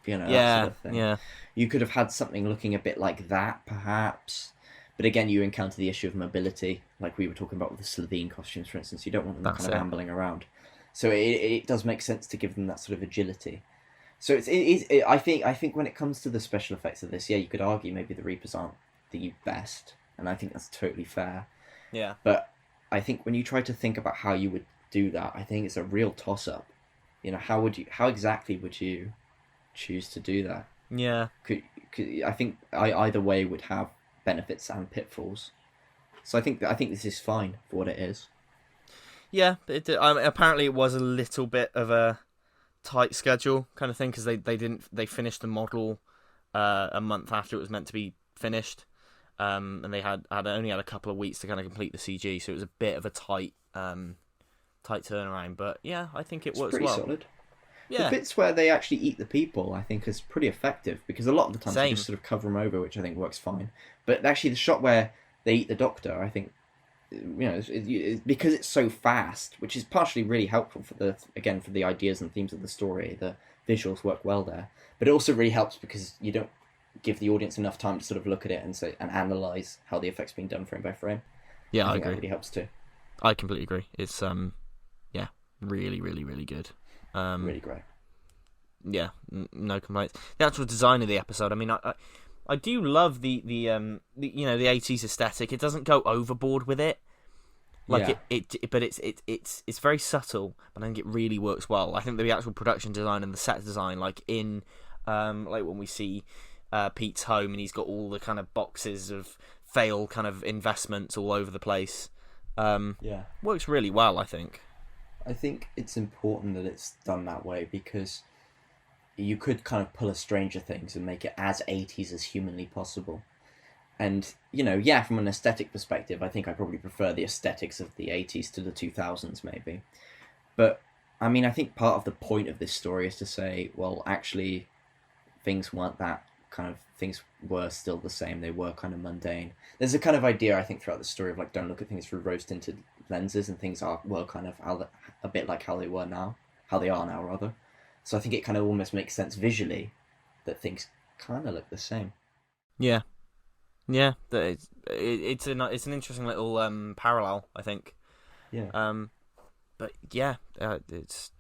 Speaker 2: That sort of thing. Yeah. You could have had something looking a bit like that, perhaps. But again, you encounter the issue of mobility, like we were talking about with the Slovene costumes, for instance. You don't want them
Speaker 1: That's
Speaker 2: kind of
Speaker 1: it.
Speaker 2: ambling around. So it does make sense to give them that sort of agility. So I think when it comes to the special effects of this, yeah, you could argue maybe the Reapers aren't the best, and I think that's totally fair.
Speaker 1: Yeah.
Speaker 2: But I think when you try to think about how you would do that, I think it's a real toss up. How exactly would you choose to do that?
Speaker 1: Yeah.
Speaker 2: I think either way would have benefits and pitfalls. So I think this is fine for what it is.
Speaker 1: Yeah, apparently it was a little bit of a tight schedule kind of thing because they finished the model a month after it was meant to be finished, and they had only had a couple of weeks to kind of complete the CG, so it was a bit of a tight turnaround. But yeah, I think it works
Speaker 2: pretty
Speaker 1: well.
Speaker 2: Solid.
Speaker 1: Yeah.
Speaker 2: The bits where they actually eat the people, I think, is pretty effective because a lot of the time they just sort of cover them over, which I think works fine. But actually, the shot where they eat the Doctor, I think, because it's so fast, which is partially really helpful for the ideas and themes of the story. The visuals work well there, but it also really helps because you don't give the audience enough time to sort of look at it and analyze how the effect's being done frame by frame.
Speaker 1: Yeah, I
Speaker 2: think
Speaker 1: agree.
Speaker 2: That really helps too.
Speaker 1: I completely agree. It's really, really, really good.
Speaker 2: Really great.
Speaker 1: Yeah, no complaints. The actual design of the episode, I mean, I do love the 80s aesthetic. It doesn't go overboard with it. But it's very subtle, but I think it really works well. I think the actual production design and the set design, like when we see Pete's home and he's got all the kind of boxes of failed kind of investments all over the place. Works really well, I think.
Speaker 2: I think it's important that it's done that way because you could kind of pull a Stranger Things and make it as 80s as humanly possible. And, from an aesthetic perspective, I think I probably prefer the aesthetics of the 80s to the 2000s, maybe. But, I mean, I think part of the point of this story is to say, well, actually, things weren't that things were still the same. They were kind of mundane. There's a kind of idea, I think, throughout the story of, like, don't look at things through rose-tinted lenses, and things were kind of a bit like how they are now, rather. So I think it kind of almost makes sense visually that things kind of look the same.
Speaker 1: Yeah. It's an interesting little parallel, I think.
Speaker 2: Yeah.
Speaker 1: But yeah, it's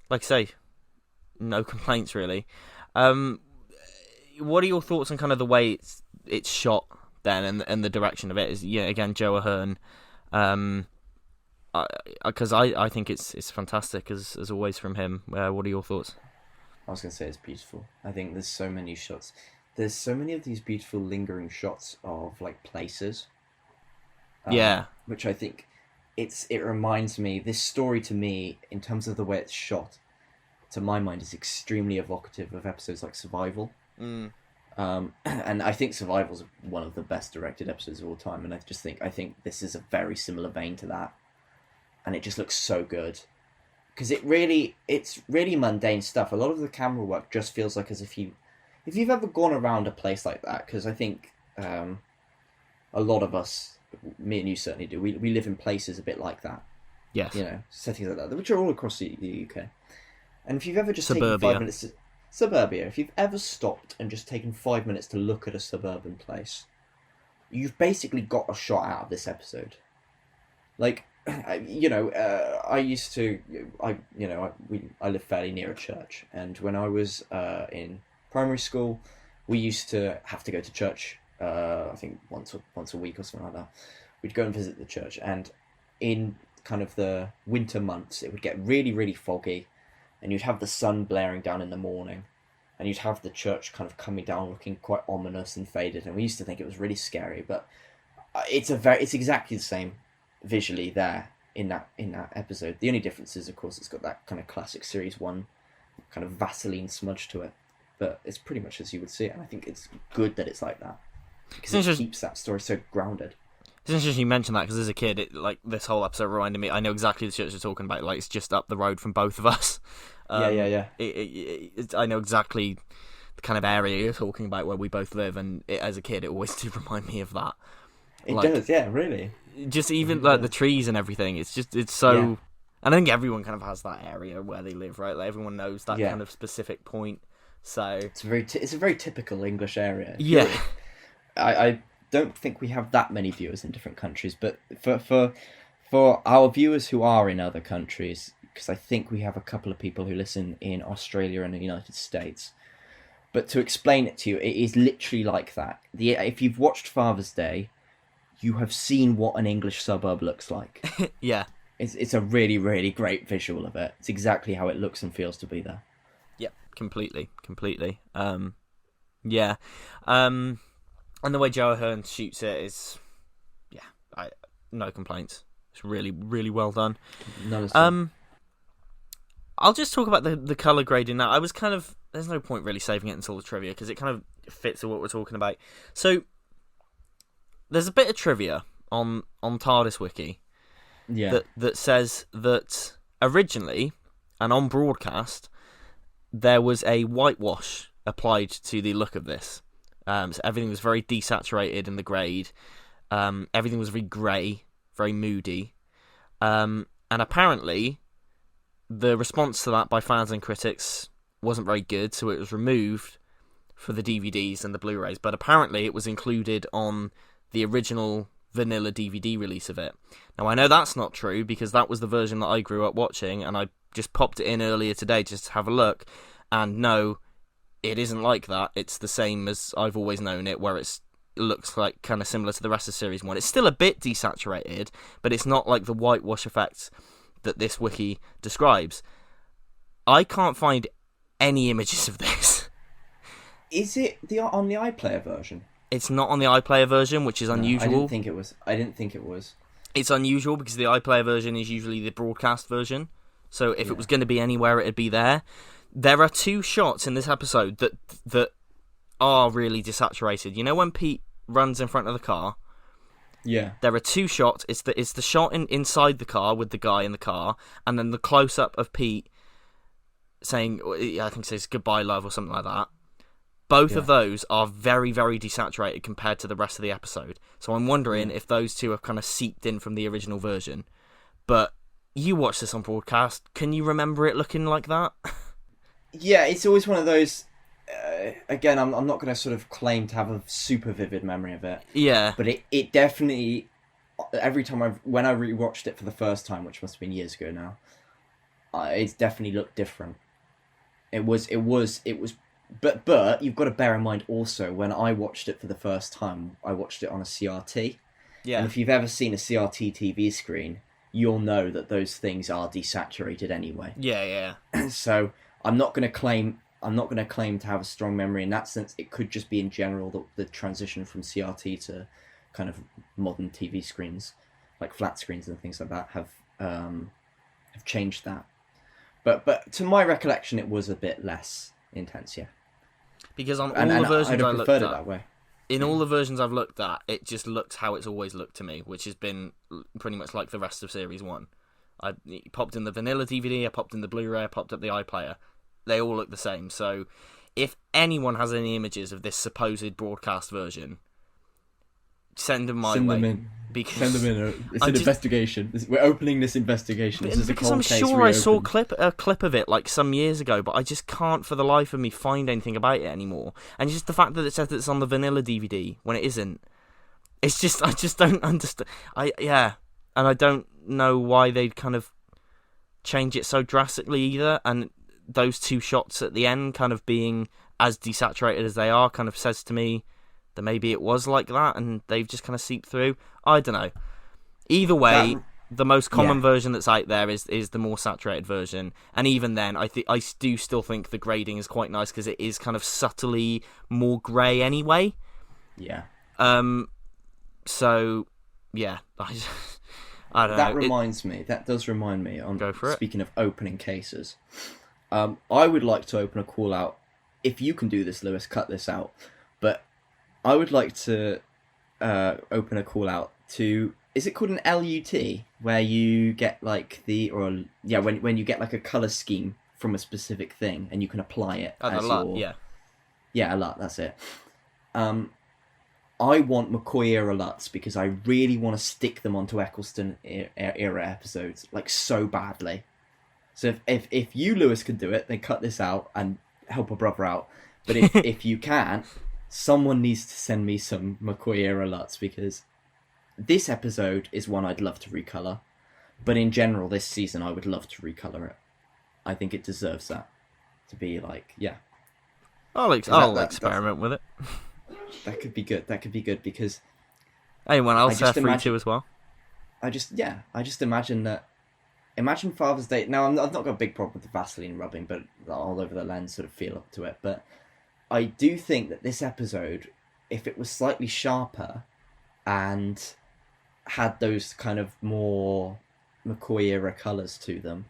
Speaker 1: like I say, no complaints really. What are your thoughts on kind of the way it's shot then, and the direction of it? Is again Joe Ahern, because I think it's fantastic as always from him. What are your thoughts?
Speaker 2: I was going to say it's beautiful. I think there's so many shots. There's so many of these beautiful lingering shots of like places. Which I think it reminds me, this story to me, in terms of the way it's shot, to my mind is extremely evocative of episodes like Survival. And I think Survival's one of the best directed episodes of all time, and I think this is a very similar vein to that. And it just looks so good. Because it's really mundane stuff. A lot of the camera work just feels like as if you've ever gone around a place like that, because I think a lot of us, me and you certainly do, we live in places a bit like that.
Speaker 1: Yes.
Speaker 2: Settings like that, which are all across the UK. And if you've ever just
Speaker 1: Suburbia.
Speaker 2: taken 5 minutes to... Suburbia. If you've ever stopped and just taken 5 minutes to look at a suburban place, you've basically got a shot out of this episode. Like... I live fairly near a church, and when I was in primary school, we used to have to go to church. I think once a week or something like that. We'd go and visit the church, and in kind of the winter months, it would get really, really foggy, and you'd have the sun blaring down in the morning, and you'd have the church kind of coming down, looking quite ominous and faded. And we used to think it was really scary, but it's exactly the same visually there in that episode. The only difference is, of course, it's got that kind of classic series 1 kind of Vaseline smudge to it, but it's pretty much as you would see it, and I think it's good that it's like that because it keeps that story so grounded.
Speaker 1: It's interesting you mentioned that, because as a kid, this whole episode reminded me, I know exactly the church you're talking about, like it's just up the road from both of us.
Speaker 2: Yeah.
Speaker 1: I know exactly the kind of area you're talking about where we both live, and as a kid it always did remind me of that.
Speaker 2: It does, yeah, really.
Speaker 1: Just even like the trees and everything, it's so. Yeah. And I think everyone kind of has that area where they live, right? Like everyone knows that kind of specific point. So
Speaker 2: it's a very typical English area.
Speaker 1: Yeah,
Speaker 2: I don't think we have that many viewers in different countries, but for our viewers who are in other countries, because I think we have a couple of people who listen in Australia and the United States. But to explain it to you, it is literally like that. If you've watched Father's Day, you have seen what an English suburb looks like.
Speaker 1: Yeah.
Speaker 2: It's a really, really great visual of it. It's exactly how it looks and feels to be there.
Speaker 1: Yeah, completely. Yeah. And the way Joe Ahern shoots it is, no complaints. It's really, really well done.
Speaker 2: None at all.
Speaker 1: I'll just talk about the colour grading now. I was kind of... There's no point really saving it until the trivia, because it kind of fits with what we're talking about. So, there's a bit of trivia on TARDIS Wiki that says that originally, and on broadcast, there was a whitewash applied to the look of this. So everything was very desaturated in the grade. Everything was very grey, very moody. And apparently, the response to that by fans and critics wasn't very good, so it was removed for the DVDs and the Blu-rays. But apparently, it was included on the original vanilla DVD release of it. Now, I know that's not true, because that was the version that I grew up watching, and I just popped it in earlier today just to have a look, and no, it isn't like that. It's the same as I've always known it, where it looks like kind of similar to the rest of Series 1. It's still a bit desaturated, but it's not like the whitewash effect that this wiki describes. I can't find any images of this.
Speaker 2: Is it on the iPlayer version?
Speaker 1: It's not on the iPlayer version, which is unusual.
Speaker 2: I didn't think it was.
Speaker 1: It's unusual because the iPlayer version is usually the broadcast version. So if it was going to be anywhere, it'd be there. There are two shots in this episode that are really desaturated. You know when Pete runs in front of the car?
Speaker 2: Yeah.
Speaker 1: There are two shots. It's the shot inside the car with the guy in the car, and then the close-up of Pete saying, I think it says goodbye love or something like that. Both of those are very, very desaturated compared to the rest of the episode. So I'm wondering if those two have kind of seeped in from the original version. But you watched this on broadcast. Can you remember it looking like that?
Speaker 2: Yeah, it's always one of those... again, I'm not going to sort of claim to have a super vivid memory of it.
Speaker 1: Yeah.
Speaker 2: But it definitely... Every time when I rewatched it for the first time, which must have been years ago now, it's definitely looked different. It was... But you've got to bear in mind also, when I watched it for the first time, I watched it on a CRT.
Speaker 1: Yeah.
Speaker 2: And if you've ever seen a CRT TV screen, you'll know that those things are desaturated anyway.
Speaker 1: Yeah.
Speaker 2: So I'm not going to claim to have a strong memory in that sense. It could just be in general the transition from CRT to kind of modern TV screens, like flat screens and things like that, have changed that. But to my recollection, it was a bit less intense, yeah.
Speaker 1: Because on all the versions I looked at,
Speaker 2: that way.
Speaker 1: In all the versions I've looked at, it just looks how it's always looked to me, which has been pretty much like the rest of Series 1. I popped in the vanilla DVD, I popped in the Blu-ray, I popped up the iPlayer. They all look the same. So if anyone has any images of this supposed broadcast version, send them my way.
Speaker 2: Send them in.
Speaker 1: Because
Speaker 2: Send them in. It's an investigation. We're opening this investigation. This is a
Speaker 1: because
Speaker 2: cold
Speaker 1: I'm
Speaker 2: case
Speaker 1: sure I saw
Speaker 2: reopened.
Speaker 1: a clip of it like some years ago, but I just can't for the life of me find anything about it anymore. And just the fact that it says that it's on the vanilla DVD when it isn't. It's just I just don't understand. And I don't know why they'd kind of change it so drastically either. And those two shots at the end kind of being as desaturated as they are kind of says to me that maybe it was like that and they've just kind of seeped through. I don't know. Either way, the most common version that's out there is the more saturated version. And even then, I do still think the grading is quite nice because it is kind of subtly more grey anyway.
Speaker 2: Yeah.
Speaker 1: So, yeah. I don't know.
Speaker 2: That does remind me,
Speaker 1: Go for it.
Speaker 2: Speaking of opening cases, I would like to open a call out. If you can do this, Lewis, cut this out. But I would like to open a call out to, is it called an LUT, where you get like when you get like a colour scheme from a specific thing and you can apply it as
Speaker 1: a lot,
Speaker 2: your... Yeah, a lot, that's it. I want McCoy era LUTs because I really want to stick them onto Eccleston era episodes, like so badly. So if you, Lewis, can do it, then cut this out and help a brother out. But if you can't, someone needs to send me some McCoy era LUTs, because this episode is one I'd love to recolor, but in general, this season I would love to recolor it. I think it deserves that, to be like, yeah.
Speaker 1: I'll experiment with it.
Speaker 2: That could be good. That could be good, because
Speaker 1: anyone else free to as well.
Speaker 2: I just imagine that. Imagine Father's Day. Now, I've not got a big problem with the Vaseline rubbing, but all over the lens sort of feel up to it. But I do think that this episode, if it was slightly sharper and had those kind of more McCoy era colours to them,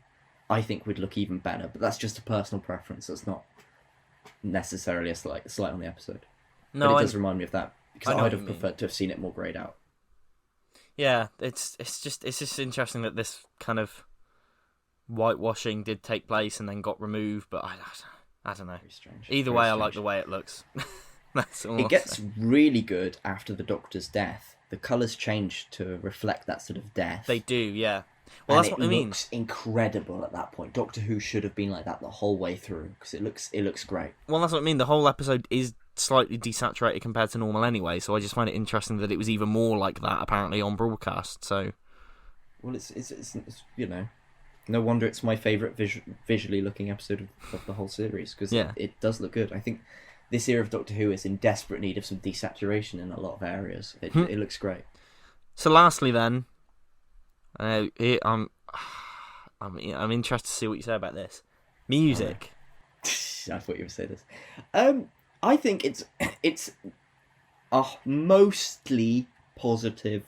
Speaker 2: I think would look even better. But that's just a personal preference. That's not necessarily a slight on the episode. No, but it does remind me of that, because I'd have preferred to have seen it more greyed out.
Speaker 1: Yeah, it's just interesting that this kind of whitewashing did take place and then got removed, but I don't know. Very strange. Either way, I like the way it looks. That's all.
Speaker 2: It gets really good after the Doctor's death. The colours change to reflect that sort of death.
Speaker 1: They do, yeah. Well, that's what I mean.
Speaker 2: It looks incredible at that point. Doctor Who should have been like that the whole way through, because it looks great.
Speaker 1: Well, that's what I mean. The whole episode is slightly desaturated compared to normal anyway, so I just find it interesting that it was even more like that apparently on broadcast. So,
Speaker 2: well, it's no wonder it's my favourite visually looking episode of the whole series, because it does look good. I think this era of Doctor Who is in desperate need of some desaturation in a lot of areas. It looks great.
Speaker 1: So, lastly, then, I'm interested to see what you say about this music.
Speaker 2: I thought you would say this. I think it's a mostly positive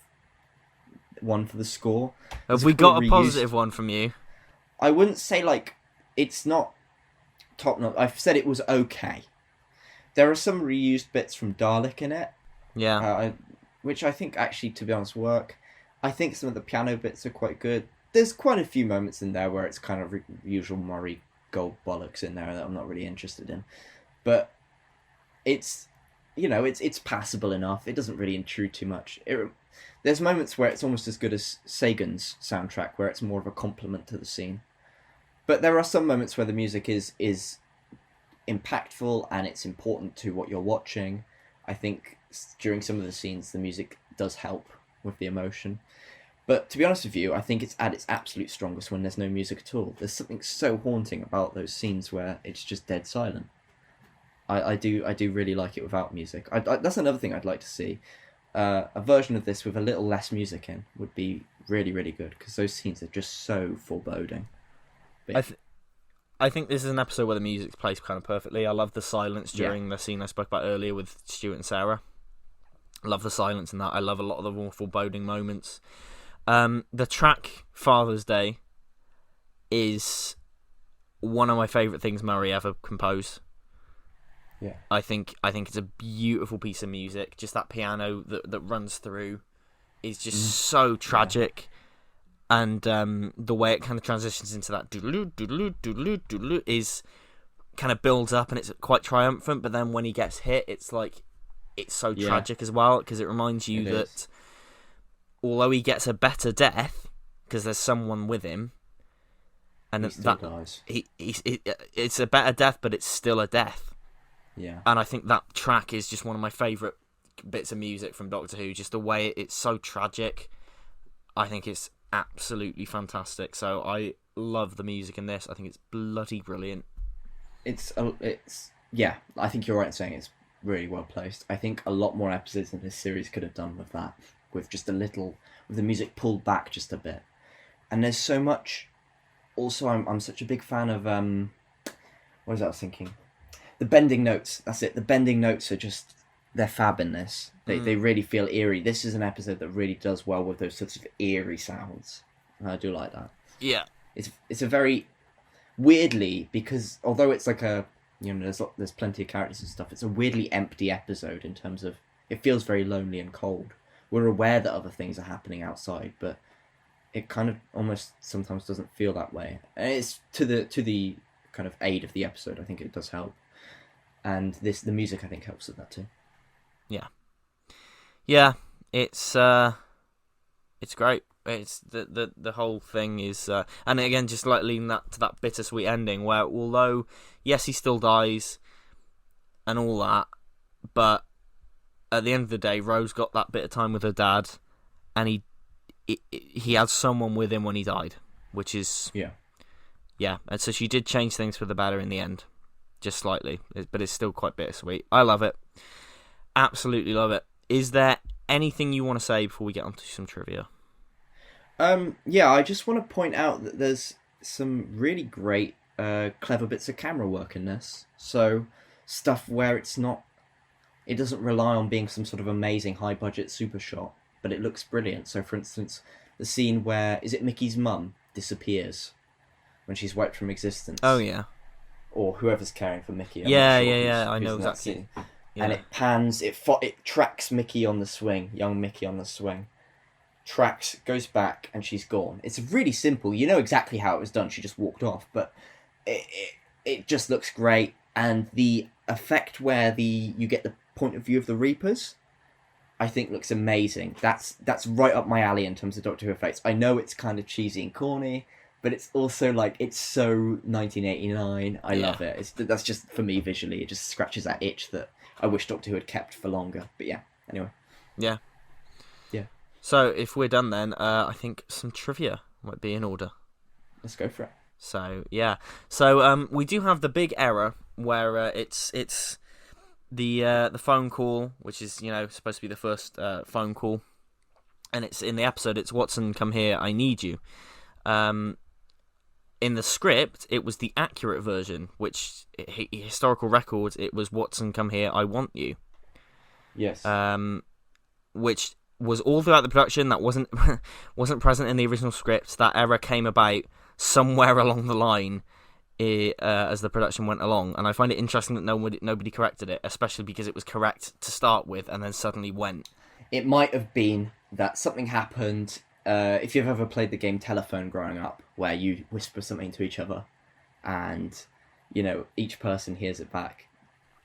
Speaker 2: one for the score.
Speaker 1: Have we got a positive one from you?
Speaker 2: I wouldn't say it's not top notch. I've said it was okay. There are some reused bits from Dalek in it.
Speaker 1: Yeah.
Speaker 2: Which I think actually, to be honest, work. I think some of the piano bits are quite good. There's quite a few moments in there where it's kind of usual Murray gold bollocks in there that I'm not really interested in. But it's passable enough. It doesn't really intrude too much. There's moments where it's almost as good as Sagan's soundtrack, where it's more of a compliment to the scene. But there are some moments where the music is impactful and it's important to what you're watching. I think during some of the scenes, the music does help with the emotion. But to be honest with you, I think it's at its absolute strongest when there's no music at all. There's something so haunting about those scenes where it's just dead silent. I do really like it without music. That's another thing I'd like to see. A version of this with a little less music in would be really, really good, because those scenes are just so foreboding. But
Speaker 1: I think this is an episode where the music's placed kind of perfectly. I love the silence during the scene I spoke about earlier with Stuart and Sarah. I love the silence in that. I love a lot of the more foreboding moments. The track Father's Day is one of my favourite things Murray ever composed.
Speaker 2: Yeah,
Speaker 1: I think it's a beautiful piece of music. Just that piano that runs through is just so tragic, and the way it kind of transitions into that doodaloo doodaloo doodaloo doodaloo is kind of builds up, and it's quite triumphant. But then when he gets hit, it's like it's so tragic as well, because it reminds you that although he gets a better death because there's someone with him, and
Speaker 2: he still dies.
Speaker 1: It's a better death, but it's still a death.
Speaker 2: Yeah.
Speaker 1: And I think that track is just one of my favourite bits of music from Doctor Who. Just the way it's so tragic. I think it's absolutely fantastic. So I love the music in this. I think it's bloody brilliant.
Speaker 2: I think you're right in saying it's really well placed. I think a lot more episodes in this series could have done with that. With just with the music pulled back just a bit. And there's so much. Also, I'm such a big fan of, what was I thinking? The bending notes, that's it. The bending notes are just, they're fab in this. They really feel eerie. This is an episode that really does well with those sorts of eerie sounds. And I do like that.
Speaker 1: Yeah.
Speaker 2: It's a very, weirdly, because although it's like there's plenty of characters and stuff, it's a weirdly empty episode in terms of, it feels very lonely and cold. We're aware that other things are happening outside, but it kind of almost sometimes doesn't feel that way. And it's to the kind of aid of the episode. I think it does help. And the music I think helps with that too.
Speaker 1: Yeah, it's great. It's the whole thing is, and again, just like leading that to that bittersweet ending where, although yes, he still dies, and all that, but at the end of the day, Rose got that bit of time with her dad, and he had someone with him when he died, which is yeah. And so she did change things for the better in the end, just slightly, but it's still quite bittersweet. I love it, absolutely love it. Is there anything you want to say before we get on to some trivia?
Speaker 2: Yeah, I just want to point out that there's some really great, clever bits of camera work in this. So stuff where it doesn't rely on being some sort of amazing high-budget super shot, but it looks brilliant. So, for instance, the scene where, is it Mickey's mum disappears when she's wiped from existence?
Speaker 1: Oh, yeah.
Speaker 2: Or whoever's caring for Mickey.
Speaker 1: I know exactly. Yeah.
Speaker 2: And it pans, it tracks Mickey on the swing, young Mickey on the swing. Tracks, goes back, and she's gone. It's really simple. You know exactly how it was done. She just walked off, but it just looks great. And the effect where you get the point of view of the Reapers, I think looks amazing. That's right up my alley in terms of Doctor Who effects. I know it's kind of cheesy and corny, but it's also like, it's so 1989. I love it. That's just, for me, visually, it just scratches that itch that I wish Doctor Who had kept for longer. But yeah, anyway.
Speaker 1: Yeah.
Speaker 2: Yeah.
Speaker 1: So if we're done then, I think some trivia might be in order.
Speaker 2: Let's go for it.
Speaker 1: So yeah. So we do have the big error where it's the phone call, which is, you know, supposed to be the first phone call, and it's in the episode. It's Watson, come here, I need you. In the script, it was the accurate version, which historical records, it was Watson, come here, I want you.
Speaker 2: Yes.
Speaker 1: Which was all throughout the production. That wasn't present in the original script. That error came about somewhere along the line as the production went along, and I find it interesting that nobody corrected it, especially because it was correct to start with and then suddenly went.
Speaker 2: It might have been that something happened. If you've ever played the game Telephone growing up, where you whisper something to each other, and you know each person hears it back,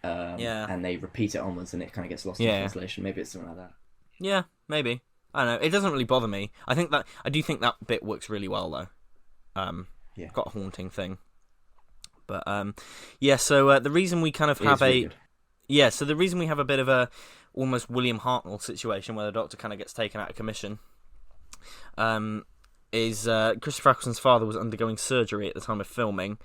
Speaker 2: and they repeat it onwards, and it kind of gets lost in translation. Maybe it's something like that.
Speaker 1: Yeah, maybe. I don't know. It doesn't really bother me. I do think that bit works really well though. Got a haunting thing. But so the reason we kind of have so the reason we have a bit of a almost William Hartnell situation where the Doctor kind of gets taken out of commission, is Christopher Eccleston's father was undergoing surgery at the time of filming,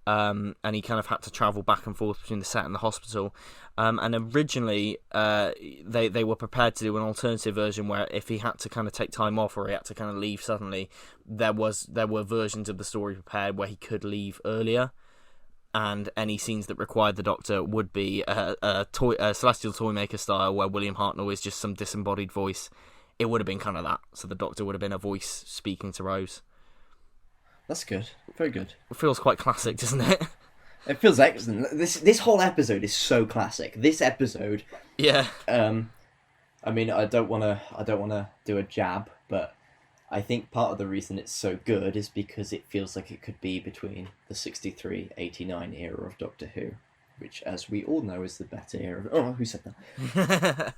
Speaker 1: and he kind of had to travel back and forth between the set and the hospital. And originally, they were prepared to do an alternative version where if he had to kind of take time off or he had to kind of leave suddenly, there were versions of the story prepared where he could leave earlier, and any scenes that required the Doctor would be a Celestial Toymaker style, where William Hartnell is just some disembodied voice. It would have been kind of that. So the Doctor would have been a voice speaking to Rose.
Speaker 2: That's good. Very good.
Speaker 1: It feels quite classic, doesn't it?
Speaker 2: It feels excellent. This whole episode is so classic. This episode.
Speaker 1: Yeah.
Speaker 2: I mean, I don't want to do a jab, but I think part of the reason it's so good is because it feels like it could be between the 63-89 era of Doctor Who, which, as we all know, is the better era. Oh, who said that?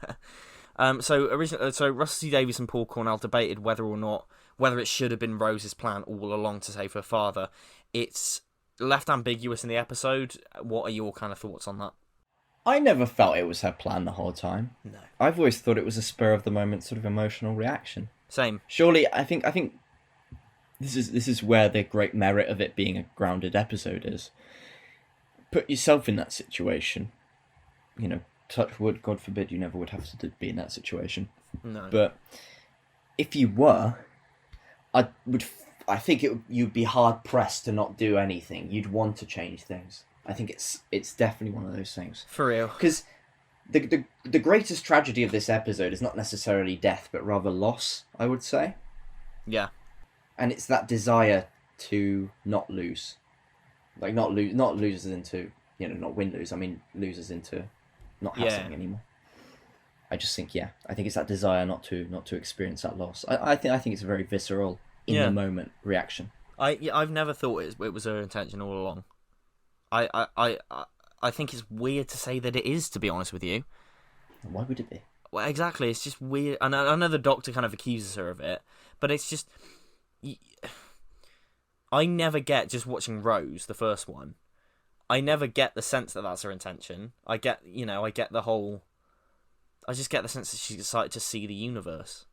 Speaker 1: So Russell T Davies and Paul Cornell debated whether it should have been Rose's plan all along to save her father. It's left ambiguous in the episode. What are your kind of thoughts on that?
Speaker 2: I never felt it was her plan the whole time.
Speaker 1: No.
Speaker 2: I've always thought it was a spur of the moment sort of emotional reaction.
Speaker 1: Same.
Speaker 2: Surely, I think this is where the great merit of it being a grounded episode is. Put yourself in that situation. You know, touch wood, God forbid you never would have to be in that situation.
Speaker 1: No.
Speaker 2: But if you were, I think you'd be hard pressed to not do anything. You'd want to change things. I think it's definitely one of those things.
Speaker 1: For real.
Speaker 2: Because the greatest tragedy of this episode is not necessarily death, but rather loss, I would say.
Speaker 1: Yeah. And
Speaker 2: it's that desire to not lose. Like, not lose as into, you know, not win-lose. I mean, lose as into not have something anymore. I just think, I think it's that desire not to experience that loss. I think it's a very visceral, in the moment reaction.
Speaker 1: I've never thought it was her intention all along. I think it's weird to say that it is, to be honest with you.
Speaker 2: Why would it be?
Speaker 1: Well, exactly. It's just weird. And I know the Doctor kind of accuses her of it, but it's just... I never get, just watching Rose, the first one, I never get the sense that that's her intention. I get the whole. I just get the sense that she's excited to see the universe.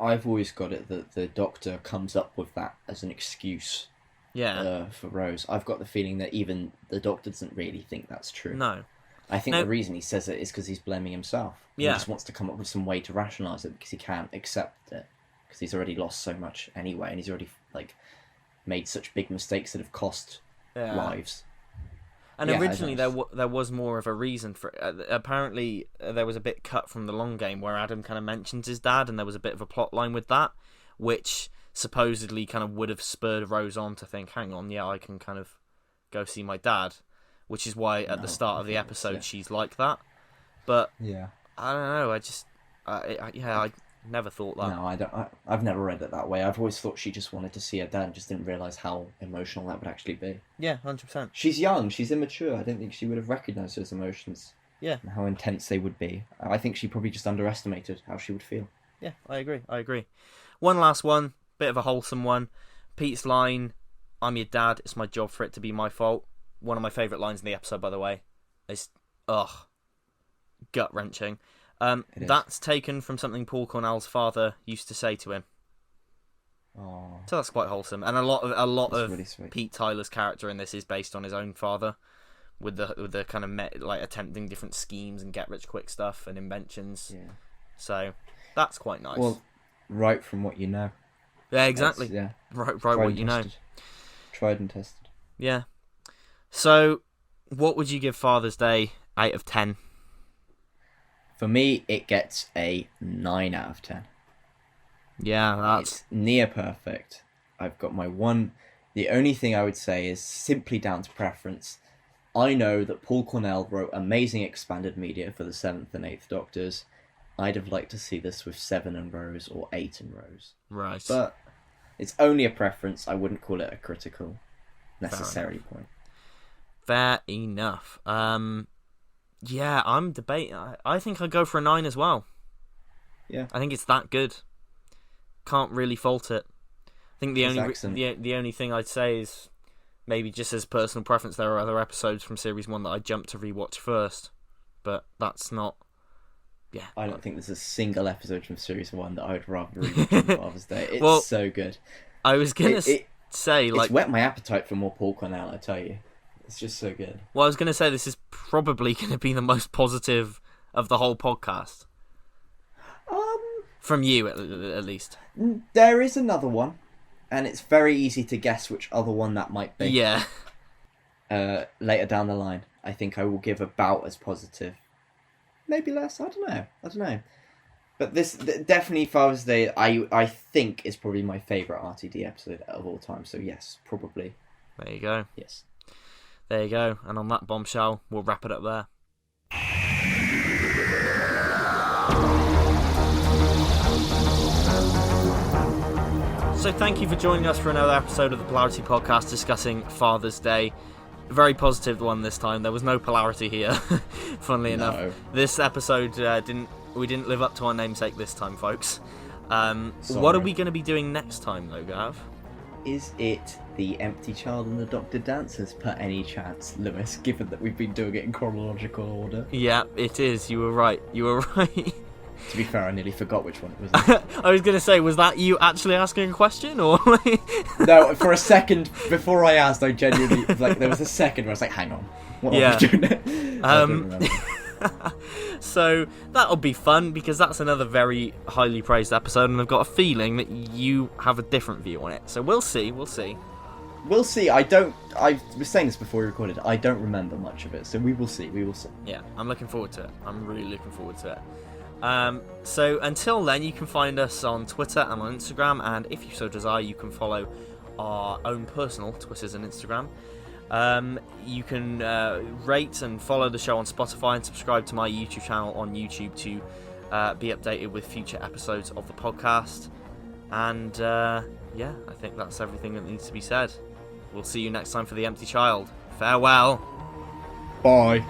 Speaker 2: I've always got it that the Doctor comes up with that as an excuse.
Speaker 1: Yeah.
Speaker 2: For Rose. I've got the feeling that even the Doctor doesn't really think that's true.
Speaker 1: No.
Speaker 2: I think the reason he says it is because he's blaming himself.
Speaker 1: Yeah.
Speaker 2: He just wants to come up with some way to rationalise it because he can't accept it. Because he's already lost so much anyway, and he's already made such big mistakes that have cost lives.
Speaker 1: And originally there was more of a reason for it. Apparently there was a bit cut from the long game where Adam kind of mentions his dad, and there was a bit of a plot line with that, which supposedly kind of would have spurred Rose on to think, hang on, I can kind of go see my dad, which is why at the start of the episode she's like that. But I don't know, I never thought that.
Speaker 2: No, I've never read it that way. I've always thought she just wanted to see her dad and just didn't realise how emotional that would actually be.
Speaker 1: Yeah, 100%.
Speaker 2: She's young, she's immature. I don't think she would have recognised those emotions.
Speaker 1: Yeah.
Speaker 2: And how intense they would be. I think she probably just underestimated how she would feel.
Speaker 1: Yeah, I agree. One last one, bit of a wholesome one. Pete's line, "I'm your dad, it's my job for it to be my fault." One of my favourite lines in the episode, by the way. It's, gut-wrenching. That's taken from something Paul Cornell's father used to say to him.
Speaker 2: Oh.
Speaker 1: So that's quite wholesome, and a lot of
Speaker 2: really sweet.
Speaker 1: Pete Tyler's character in this is based on his own father, with the kind of attempting different schemes and get rich quick stuff and inventions.
Speaker 2: Yeah.
Speaker 1: So that's quite nice.
Speaker 2: Well, right from what you know.
Speaker 1: Yeah, exactly. Right what you know.
Speaker 2: Tried and tested.
Speaker 1: Yeah. So, what would you give Father's Day out of 10?
Speaker 2: For me, it gets a 9 out of 10.
Speaker 1: Yeah, that's...
Speaker 2: It's near perfect. I've got my one... The only thing I would say is simply down to preference. I know that Paul Cornell wrote amazing expanded media for the 7th and 8th Doctors. I'd have liked to see this with 7 and Rose or 8 and Rose.
Speaker 1: Right.
Speaker 2: But it's only a preference. I wouldn't call it a critical necessary point.
Speaker 1: Fair enough. Yeah, I'm debating. I think I'd go for a 9 as well.
Speaker 2: Yeah.
Speaker 1: I think it's that good. Can't really fault it. I think the only thing I'd say is maybe just as personal preference, there are other episodes from Series 1 that I jumped to rewatch first. But that's not... Yeah.
Speaker 2: I don't think there's a single episode from Series 1 that I would rather rewatch on Father's Day. It's so good.
Speaker 1: I was going to say...
Speaker 2: It's whet my appetite for more Paul Cornell, I tell you. It's just so good.
Speaker 1: Well, I was going to say this is probably going to be the most positive of the whole podcast. From you, at least.
Speaker 2: There is another one, and it's very easy to guess which other one that might be.
Speaker 1: Yeah.
Speaker 2: Later down the line, I think I will give about as positive. Maybe less, I don't know. But this, definitely Father's Day, I think is probably my favourite RTD episode of all time, so yes, probably.
Speaker 1: There you go.
Speaker 2: Yes.
Speaker 1: There you go. And on that bombshell, we'll wrap it up there. So thank you for joining us for another episode of the Polarity podcast discussing Father's Day. Very positive one this time. There was no polarity here, funnily enough. This episode didn't live up to our namesake this time, folks. What are we going to be doing next time, though, Gav?
Speaker 2: Is it The Empty Child and the Doctor Dancers, per any chance, Lewis, given that we've been doing it in chronological order?
Speaker 1: Yeah, it is. You were right.
Speaker 2: To be fair, I nearly forgot which one it was.
Speaker 1: I was going to say, was that you actually asking a question, or...?
Speaker 2: No, for a second, before I asked, I genuinely... there was a second where I was like, hang on. What are we doing? I don't remember.
Speaker 1: So that'll be fun, because that's another very highly praised episode, and I've got a feeling that you have a different view on it. So we'll see.
Speaker 2: We'll see. I was saying this before we recorded. I don't remember much of it, so we will see.
Speaker 1: Yeah, I'm looking forward to it. I'm really looking forward to it. So until then, you can find us on Twitter and on Instagram, and if you so desire, you can follow our own personal Twitters and Instagram. You can rate and follow the show on Spotify and subscribe to my YouTube channel on YouTube to be updated with future episodes of the podcast. And yeah, I think that's everything that needs to be said. We'll see you next time for The Empty Child. Farewell.
Speaker 2: Bye.